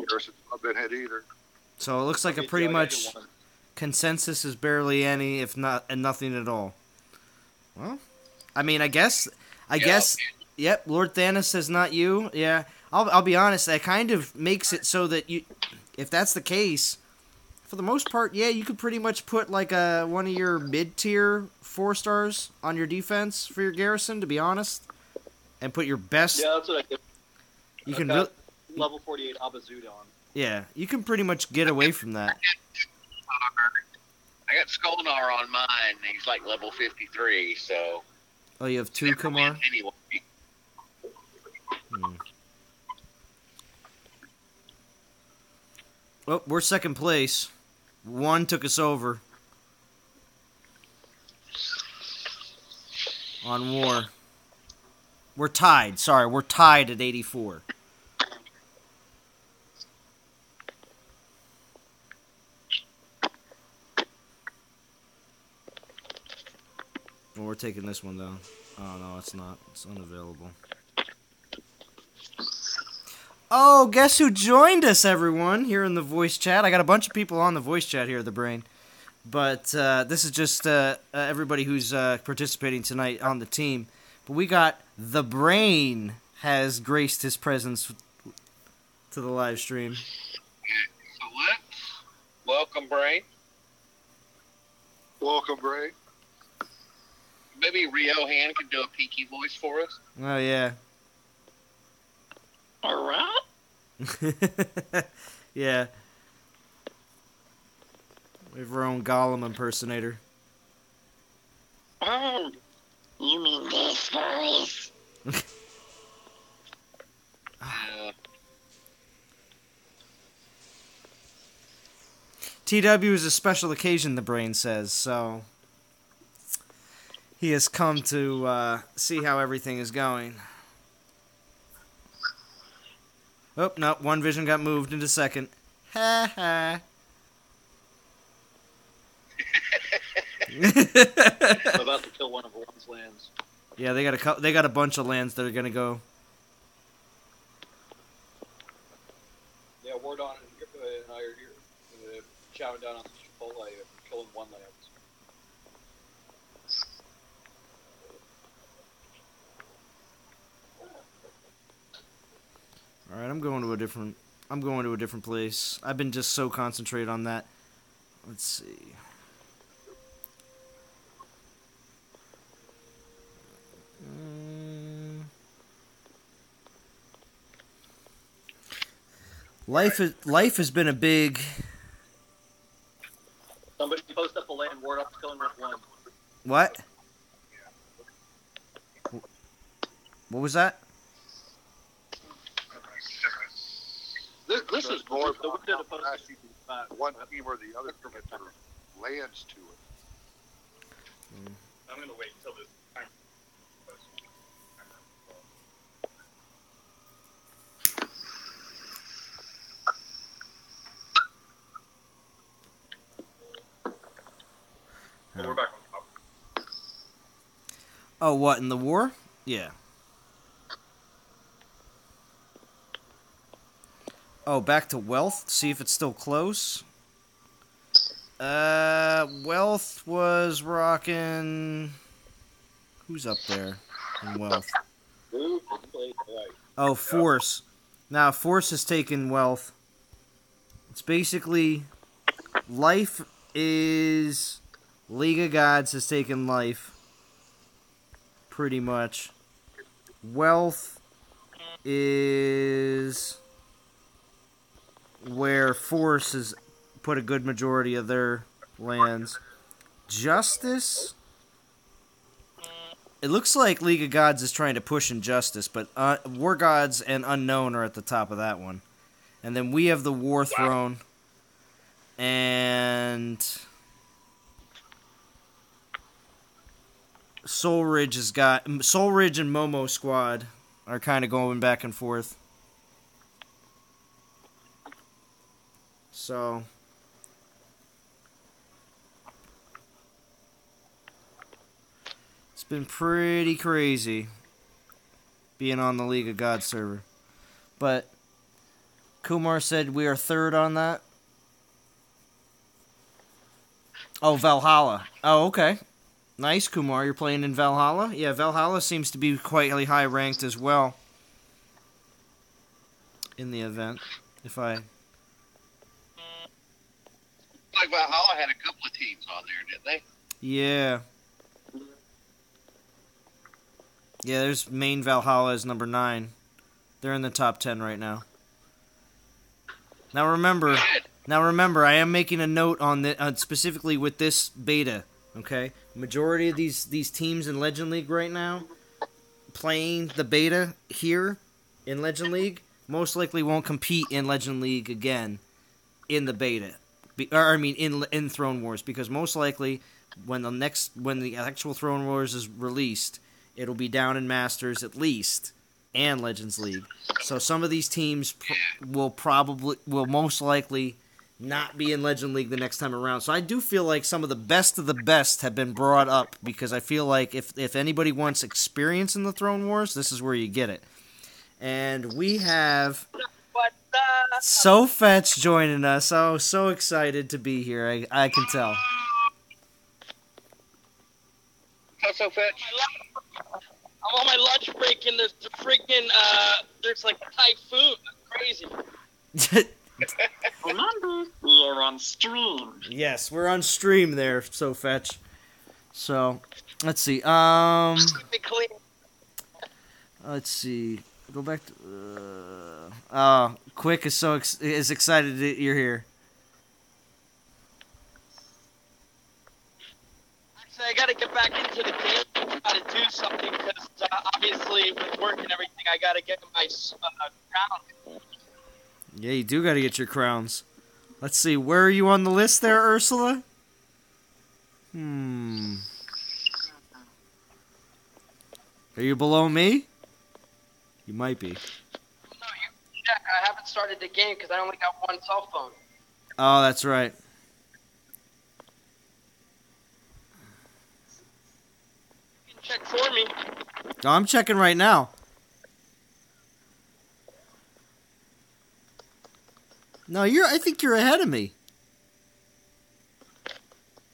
Garrison's not been hit either. So it looks like a pretty much consensus is barely any, if not, and nothing at all. Well, I mean, I guess, yep, Lord Thanos says not you. Yeah, I'll be honest, that kind of makes it so that you, if that's the case, for the most part, yeah, you could pretty much put like one of your mid-tier 4-stars on your defense for your Garrison, to be honest, and put your best. Yeah, that's what I did. You can really level 48 Abazuda on. Yeah, you can pretty much get away from that. I got Skolnar on mine. He's like level 53, so. Oh, you have 2 Kumar? Anyway. Well, we're second place. 1 took us over. On war. We're tied. Sorry, we're tied at 84. Well, we're taking this one down. Oh, no, it's not. It's unavailable. Oh, guess who joined us, everyone, here in the voice chat? I got a bunch of people on the voice chat here at the Brain. But this is just everybody who's participating tonight on the team. But we got the Brain has graced his presence to the live stream. So what? Welcome, Brain. Welcome, Brain. Maybe Rio Han can do a peaky voice for us. Oh, yeah. All right. Yeah. We have our own Gollum impersonator. Oh, you mean this voice? TW is a special occasion, the Brain says, so he has come to see how everything is going. Oh, no, one vision got moved into second. Ha ha. I'm about to kill one of one's lands. Yeah, they got a bunch of lands that are gonna go. Yeah, Wardon and I are here. Chowing down on Chipotle, killing one land. All right, I'm going to a different place. I've been just so concentrated on that. Let's see. Life has been a big. Somebody post up a land ward up killing one. What? What was that? This is more The about window how to post fast you it. can one team or the other commit their lands to it. I'm going to wait until this time. We're back on top. Oh, what, in the war? Yeah. Oh, back to wealth. See if it's still close. Wealth was rocking. Who's up there in wealth? Oh, Force. Now, Force has taken wealth. It's basically life is League of Gods has taken life, pretty much. Wealth is where Force has put a good majority of their lands. Justice, it looks like League of Gods is trying to push Injustice, but War Gods and Unknown are at the top of that one. And then we have the War Throne, and Soul Ridge and Momo Squad are kind of going back and forth. So it's been pretty crazy being on the League of Gods server. But Kumar said we are third on that. Oh, Valhalla. Oh, okay. Nice, Kumar. You're playing in Valhalla? Yeah, Valhalla seems to be quite high ranked as well in the event. Like Valhalla had a couple of teams on there, didn't they? Yeah. Yeah, there's main Valhalla is number 9. They're in the top 10 right now. Now remember, I am making a note on the specifically with this beta. Okay, majority of these teams in Legend League right now playing the beta here in Legend League most likely won't compete in Legend League again in the beta. In Throne Wars, because most likely when the actual Throne Wars is released, it'll be down in Masters at least and Legends League. So some of these teams will most likely not be in Legend League the next time around. So I do feel like some of the best have been brought up, because I feel like if anybody wants experience in the Throne Wars, this is where you get it. And we have So Fetch joining us. Oh, so excited to be here. I can tell. How's So Fetch? I'm on my lunch break and there's there's like a typhoon. Crazy. Remember, we're on stream. Yes, we're on stream there, So Fetch. So, let's see. Let's see. Go back to. Quick is is excited that you're here. Actually, I gotta get back into the game. Gotta do something because obviously with work and everything, I gotta get my crown. Yeah, you do gotta get your crowns. Let's see. Where are you on the list there, Ursula? Are you below me? You might be. No, you check. I haven't started the game because I only got one cell phone. Oh, that's right. You can check for me. No, I'm checking right now. No, I think you're ahead of me.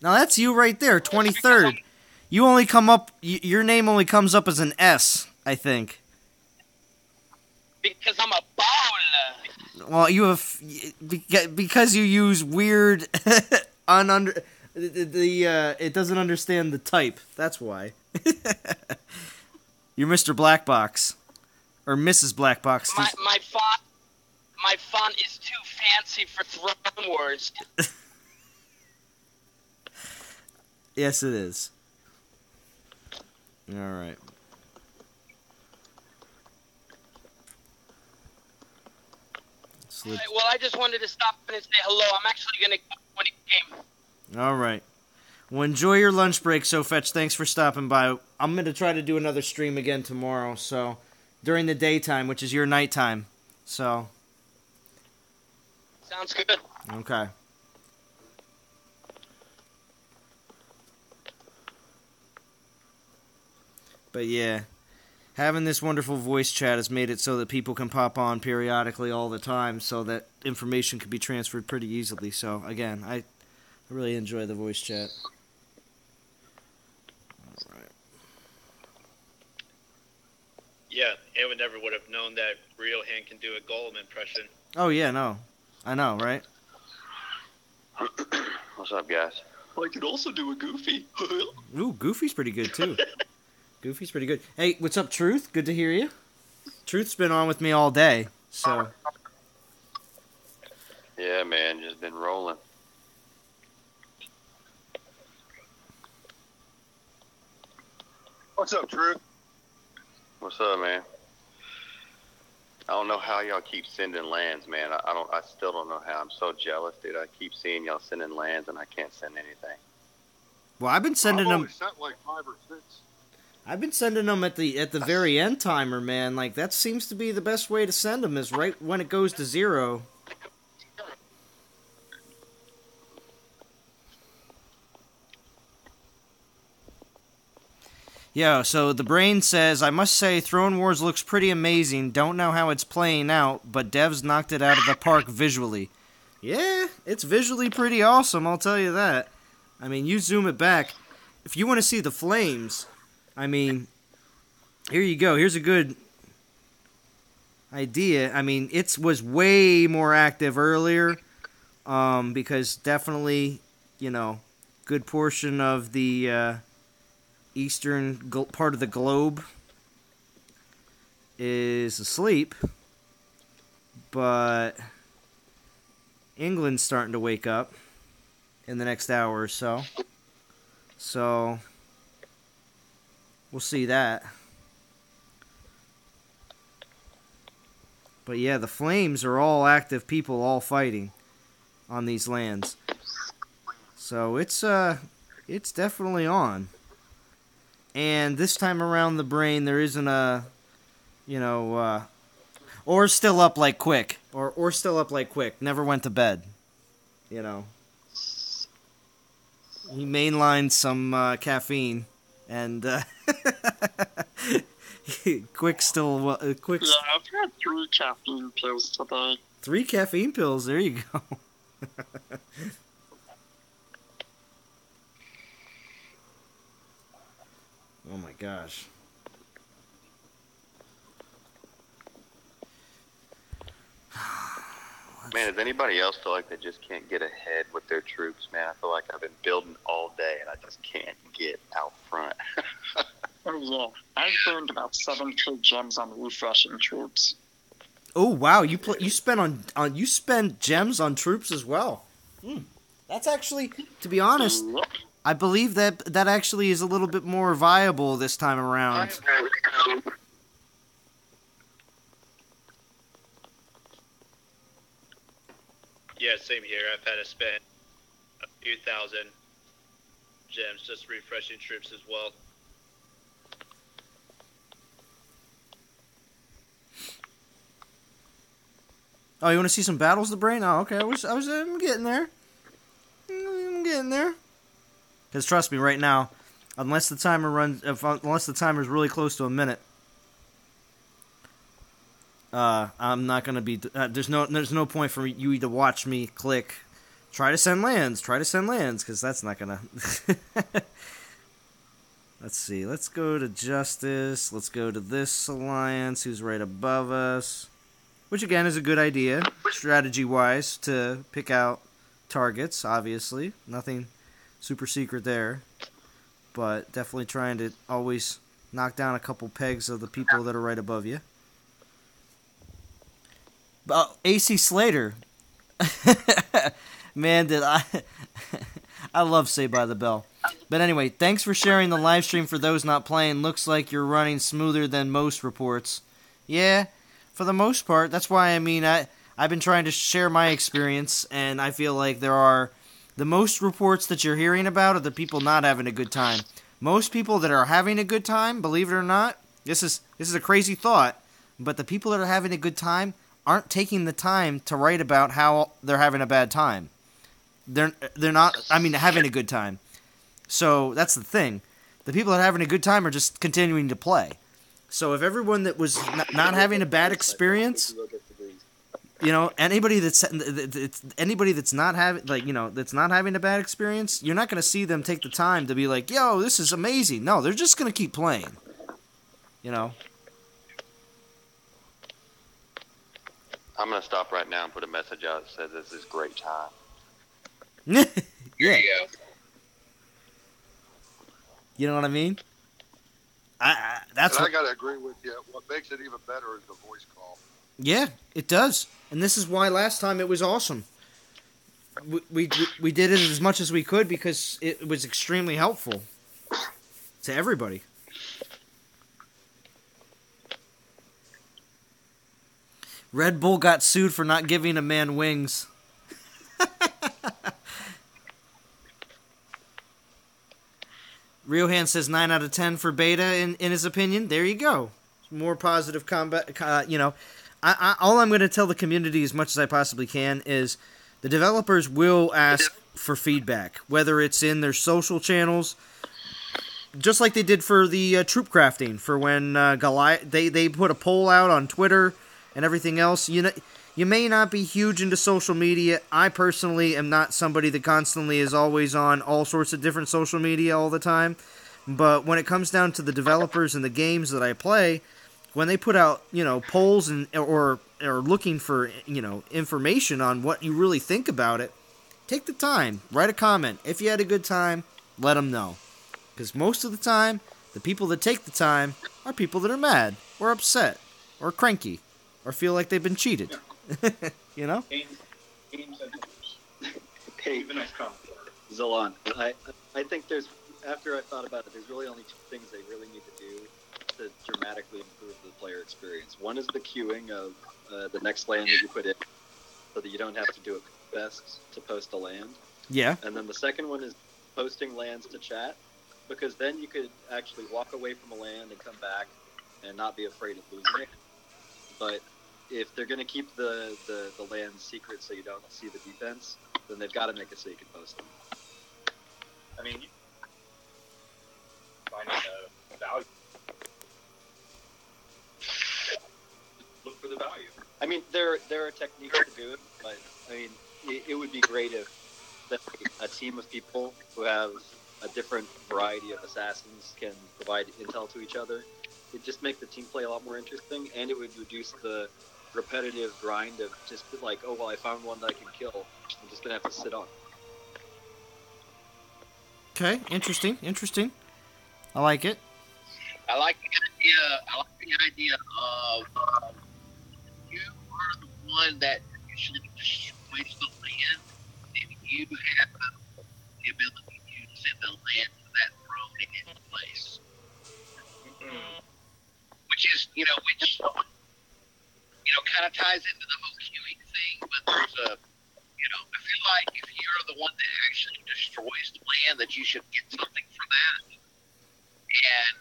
Now that's you right there, 23rd. You only come up. Your name only comes up as an S, I think. Because I'm a baller. Well, you have because you use weird it doesn't understand the type. That's why. You're Mr. Black Box or Mrs. Black Box. My font is too fancy for Throne Wars. Yes, it is. All right. All right, well, I just wanted to stop and say hello. I'm actually going to go to the game. All right. Well, enjoy your lunch break, So Fetch. Thanks for stopping by. I'm going to try to do another stream again tomorrow, so during the daytime, which is your nighttime. So. Sounds good. Okay. But yeah, having this wonderful voice chat has made it so that people can pop on periodically all the time, so that information can be transferred pretty easily. So again, I really enjoy the voice chat. All right. Yeah, anyone never would have known that Real Hand can do a Golem impression. Oh yeah, no, I know, right? What's up, guys? I could also do a Goofy. Ooh, Goofy's pretty good, too. Goofy's pretty good. Hey, what's up, Truth? Good to hear you. Truth's been on with me all day, so... Yeah, man, just been rolling. What's up, Truth? What's up, man? I don't know how y'all keep sending lands, man. I still don't know how. I'm so jealous, dude. I keep seeing y'all sending lands, and I can't send anything. Well, I've been sending them... sent like 5 or 6. I've been sending them at the very end timer, man. Like, that seems to be the best way to send them, is right when it goes to 0. Yeah, so the brain says, I must say, Throne Wars looks pretty amazing. Don't know how it's playing out, but devs knocked it out of the park visually. Yeah, it's visually pretty awesome, I'll tell you that. I mean, you zoom it back. If you want to see the flames, I mean, here you go. Here's a good idea. I mean, it was way more active earlier, because definitely, good portion of the... eastern part of the globe is asleep, but England's starting to wake up in the next hour or so. So we'll see that. But yeah, the flames are all active people all fighting on these lands. So it's definitely on. And this time around the brain, there isn't a, or still up like quick. Or still up like quick. Never went to bed. He mainlined some caffeine. And, quick still, quick. Yeah, I've had 3 caffeine pills today. 3 caffeine pills, there you go. Oh my gosh. Man, does anybody else feel like they just can't get ahead with their troops, man? I feel like I've been building all day and I just can't get out front. Oh yeah, I've burned about 7k gems on refreshing troops. Oh wow, you spend gems on troops as well. That's actually, to be honest, I believe that actually is a little bit more viable this time around. Yeah, same here. I've had to spend a few thousand gems just refreshing troops as well. Oh, you want to see some battles, the brain? Oh, okay. I'm getting there. I'm getting there. Because trust me, right now, unless the timer's really close to a minute, I'm not gonna be. There's no point for you to watch me click. Try to send lands, because that's not gonna. Let's see. Let's go to Justice. Let's go to this alliance, who's right above us, which again is a good idea, strategy-wise, to pick out targets. Obviously, nothing super secret there, but definitely trying to always knock down a couple pegs of the people that are right above you. AC Slater, man, did I love Saved by the Bell. But anyway, thanks for sharing the live stream. For those not playing, looks like you're running smoother than most reports. Yeah, for the most part. That's why, I've been trying to share my experience, and I feel like the most reports that you're hearing about are the people not having a good time. Most people that are having a good time, believe it or not, this is a crazy thought, but the people that are having a good time aren't taking the time to write about how they're having a bad time. They're not, having a good time. So that's the thing. The people that are having a good time are just continuing to play. So if everyone that was not having a bad experience, anybody that's not having that's not having a bad experience, you're not going to see them take the time to be like, "Yo, this is amazing." No, they're just going to keep playing. I'm going to stop right now and put a message out that says this is great time. Yeah. There you go. You know what I mean? That's And what. I gotta agree with you. What makes it even better is the voice call. Yeah, it does. And this is why last time it was awesome. We did it as much as we could because it was extremely helpful to everybody. Red Bull got sued for not giving a man wings. Riohan says 9 out of 10 for beta in his opinion. There you go. More positive combat. All I'm going to tell the community as much as I possibly can is the developers will ask for feedback, whether it's in their social channels, just like they did for the troop crafting, for when Goliath, they put a poll out on Twitter and everything else. You may not be huge into social media. I personally am not somebody that constantly is always on all sorts of different social media all the time. But when it comes down to the developers and the games that I play, when they put out, polls and or looking for, information on what you really think about it, take the time, write a comment. If you had a good time, let them know. Because most of the time, the people that take the time are people that are mad or upset or cranky or feel like they've been cheated. You know? Games and numbers. Hey, Even nice comment. Zalon, I think after I thought about it, there's really only two things they really need to do to dramatically improve the player experience. One is the queuing of the next land that you put in, so that you don't have to do it best to post a land. Yeah. And then the second one is posting lands to chat, because then you could actually walk away from a land and come back and not be afraid of losing it. But if they're going to keep the land secret so you don't see the defense, then they've got to make it so you can post them. I mean, finding the value. Look for the value. I mean, there are techniques to do it, but I mean, it would be great if a team of people who have a different variety of assassins can provide intel to each other. It'd just make the team play a lot more interesting, and it would reduce the repetitive grind of just like, oh, well, I found one that I can kill. I'm just going to have to sit on. Okay, interesting. I like it. I like the idea of you are the one that usually destroys the land, and you have the ability to send the land to that throne in its place. Which is, kind of ties into the whole queuing thing, but there's I feel like if you're the one that actually destroys the land, that you should get something for that. And,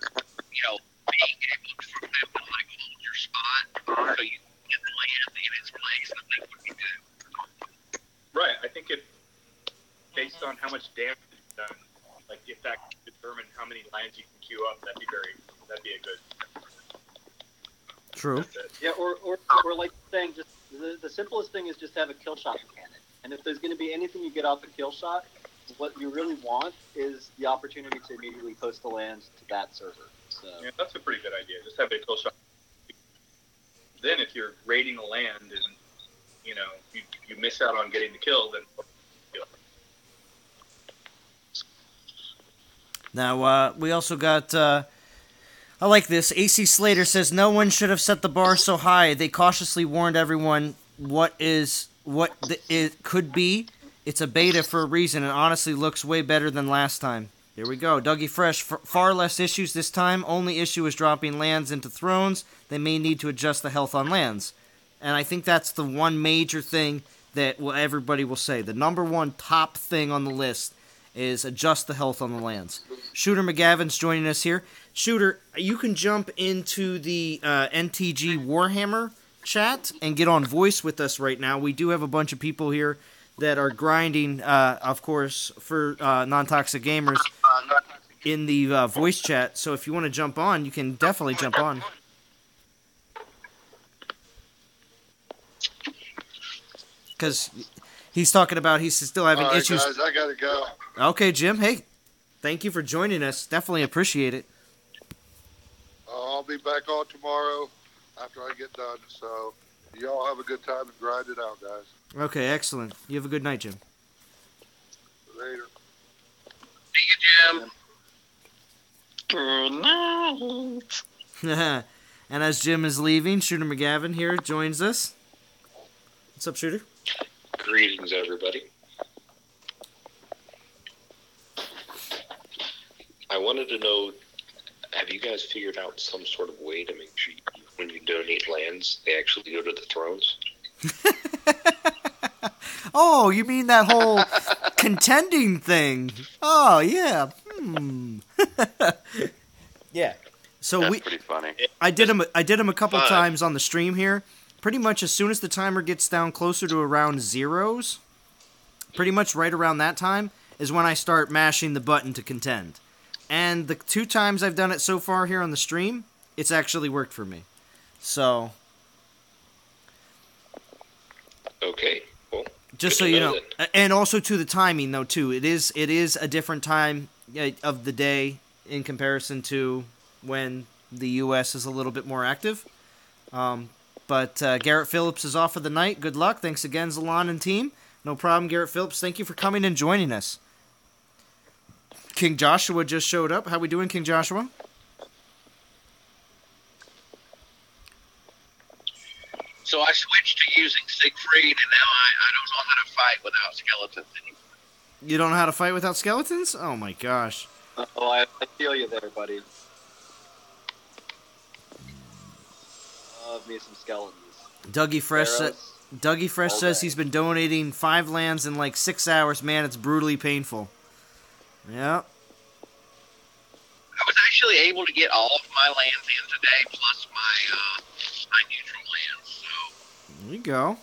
being able for them to, hold your spot so you can get the land in its place, I think would be good. Right. I think if, based on how much damage is done, if that can determine how many lands you can queue up, that'd be a good. True. Yeah, or like saying, just the simplest thing is just have a kill shot mechanic. And if there's going to be anything you get off the kill shot, what you really want is the opportunity to immediately post the land to that server. So. Yeah, that's a pretty good idea. Just have a kill shot. Then if you're raiding a land and, you miss out on getting the kill, then Now, we also got, I like this. AC Slater says, no one should have set the bar so high. They cautiously warned everyone what it could be. It's a beta for a reason, and honestly looks way better than last time. Here we go. Dougie Fresh, far less issues this time. Only issue is dropping lands into thrones. They may need to adjust the health on lands. And I think that's the one major thing that everybody will say. The number one top thing on the list is adjust the health on the lands. Shooter McGavin's joining us here. Shooter, you can jump into the NTG Warhammer chat and get on voice with us right now. We do have a bunch of people here that are grinding, of course, for non-toxic gamers in the voice chat. So if you want to jump on, you can definitely jump on. Because he's talking about he's still having issues. Guys, I gotta go. Okay, Jim. Hey, thank you for joining us. Definitely appreciate it. I'll be back on tomorrow after I get done. So y'all have a good time and grind it out, guys. Okay, excellent. You have a good night, Jim. Good night. And as Jim is leaving, Shooter McGavin here joins us. What's up, Shooter? Greetings, everybody. I wanted to know, have you guys figured out some sort of way to make sure when you donate lands, they actually go to the thrones? Oh, you mean that whole contending thing? Oh, yeah. Yeah. So That's pretty funny. I did them a couple times on the stream here. Pretty much as soon as the timer gets down closer to around zeros, pretty much right around that time is when I start mashing the button to contend. And the 2 times I've done it so far here on the stream, it's actually worked for me. So, okay, well, just so you know, and also to the timing though too. It is a different time of the day in comparison to when the U.S. is a little bit more active. But Garrett Phillips is off for the night. Good luck. Thanks again, Zalon and team. No problem, Garrett Phillips. Thank you for coming and joining us. King Joshua just showed up. How we doing, King Joshua? So I switched to using Siegfried, and now I don't know how to fight without skeletons anymore. You don't know how to fight without skeletons? Oh my gosh. Oh, I feel you there, buddy. Love me some skeletons. Dougie Fresh says he's been donating 5 lands in like 6 hours. Man, it's brutally painful. Yeah. I was actually able to get all of my lands in today, plus my neutral lands. So There you go.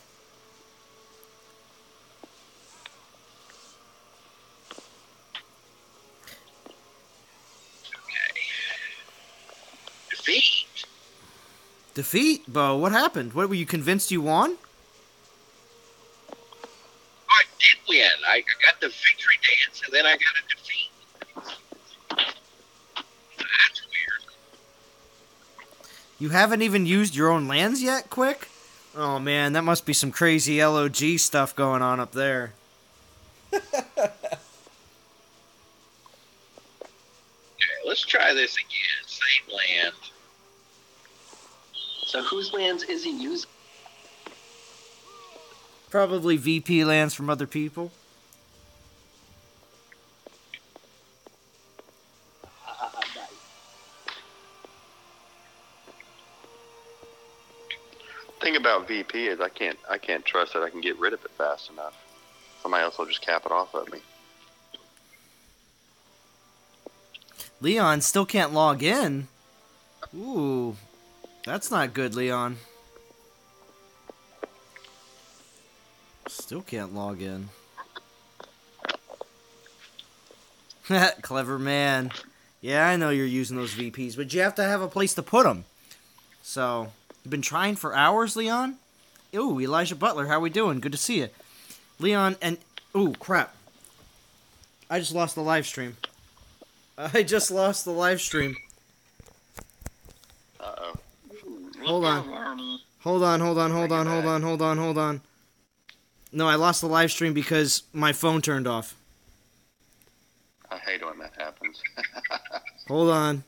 okay. Defeat, Bo. What happened? What were you convinced you won? I did win. I got the victory dance, and then I got a defeat. That's weird. You haven't even used your own lands yet, Quick? Oh man, that must be some crazy LOG stuff going on up there. Okay, let's try this again. Same land. So whose lands is he using? Probably VP lands from other people. Thing about VP is I can't trust that I can get rid of it fast enough. Somebody else will just cap it off of me. Leon still can't log in. Ooh, that's not good, Leon. Still can't log in. Clever man. Yeah, I know you're using those VPs, but you have to have a place to put them. So, you've been trying for hours, Leon? Ooh, Elijah Butler, how we doing? Good to see you. Leon, and... Ooh, crap. I just lost the live stream. Uh-oh. Hold on. No, I lost the live stream because my phone turned off. I hate when that happens. Hold on.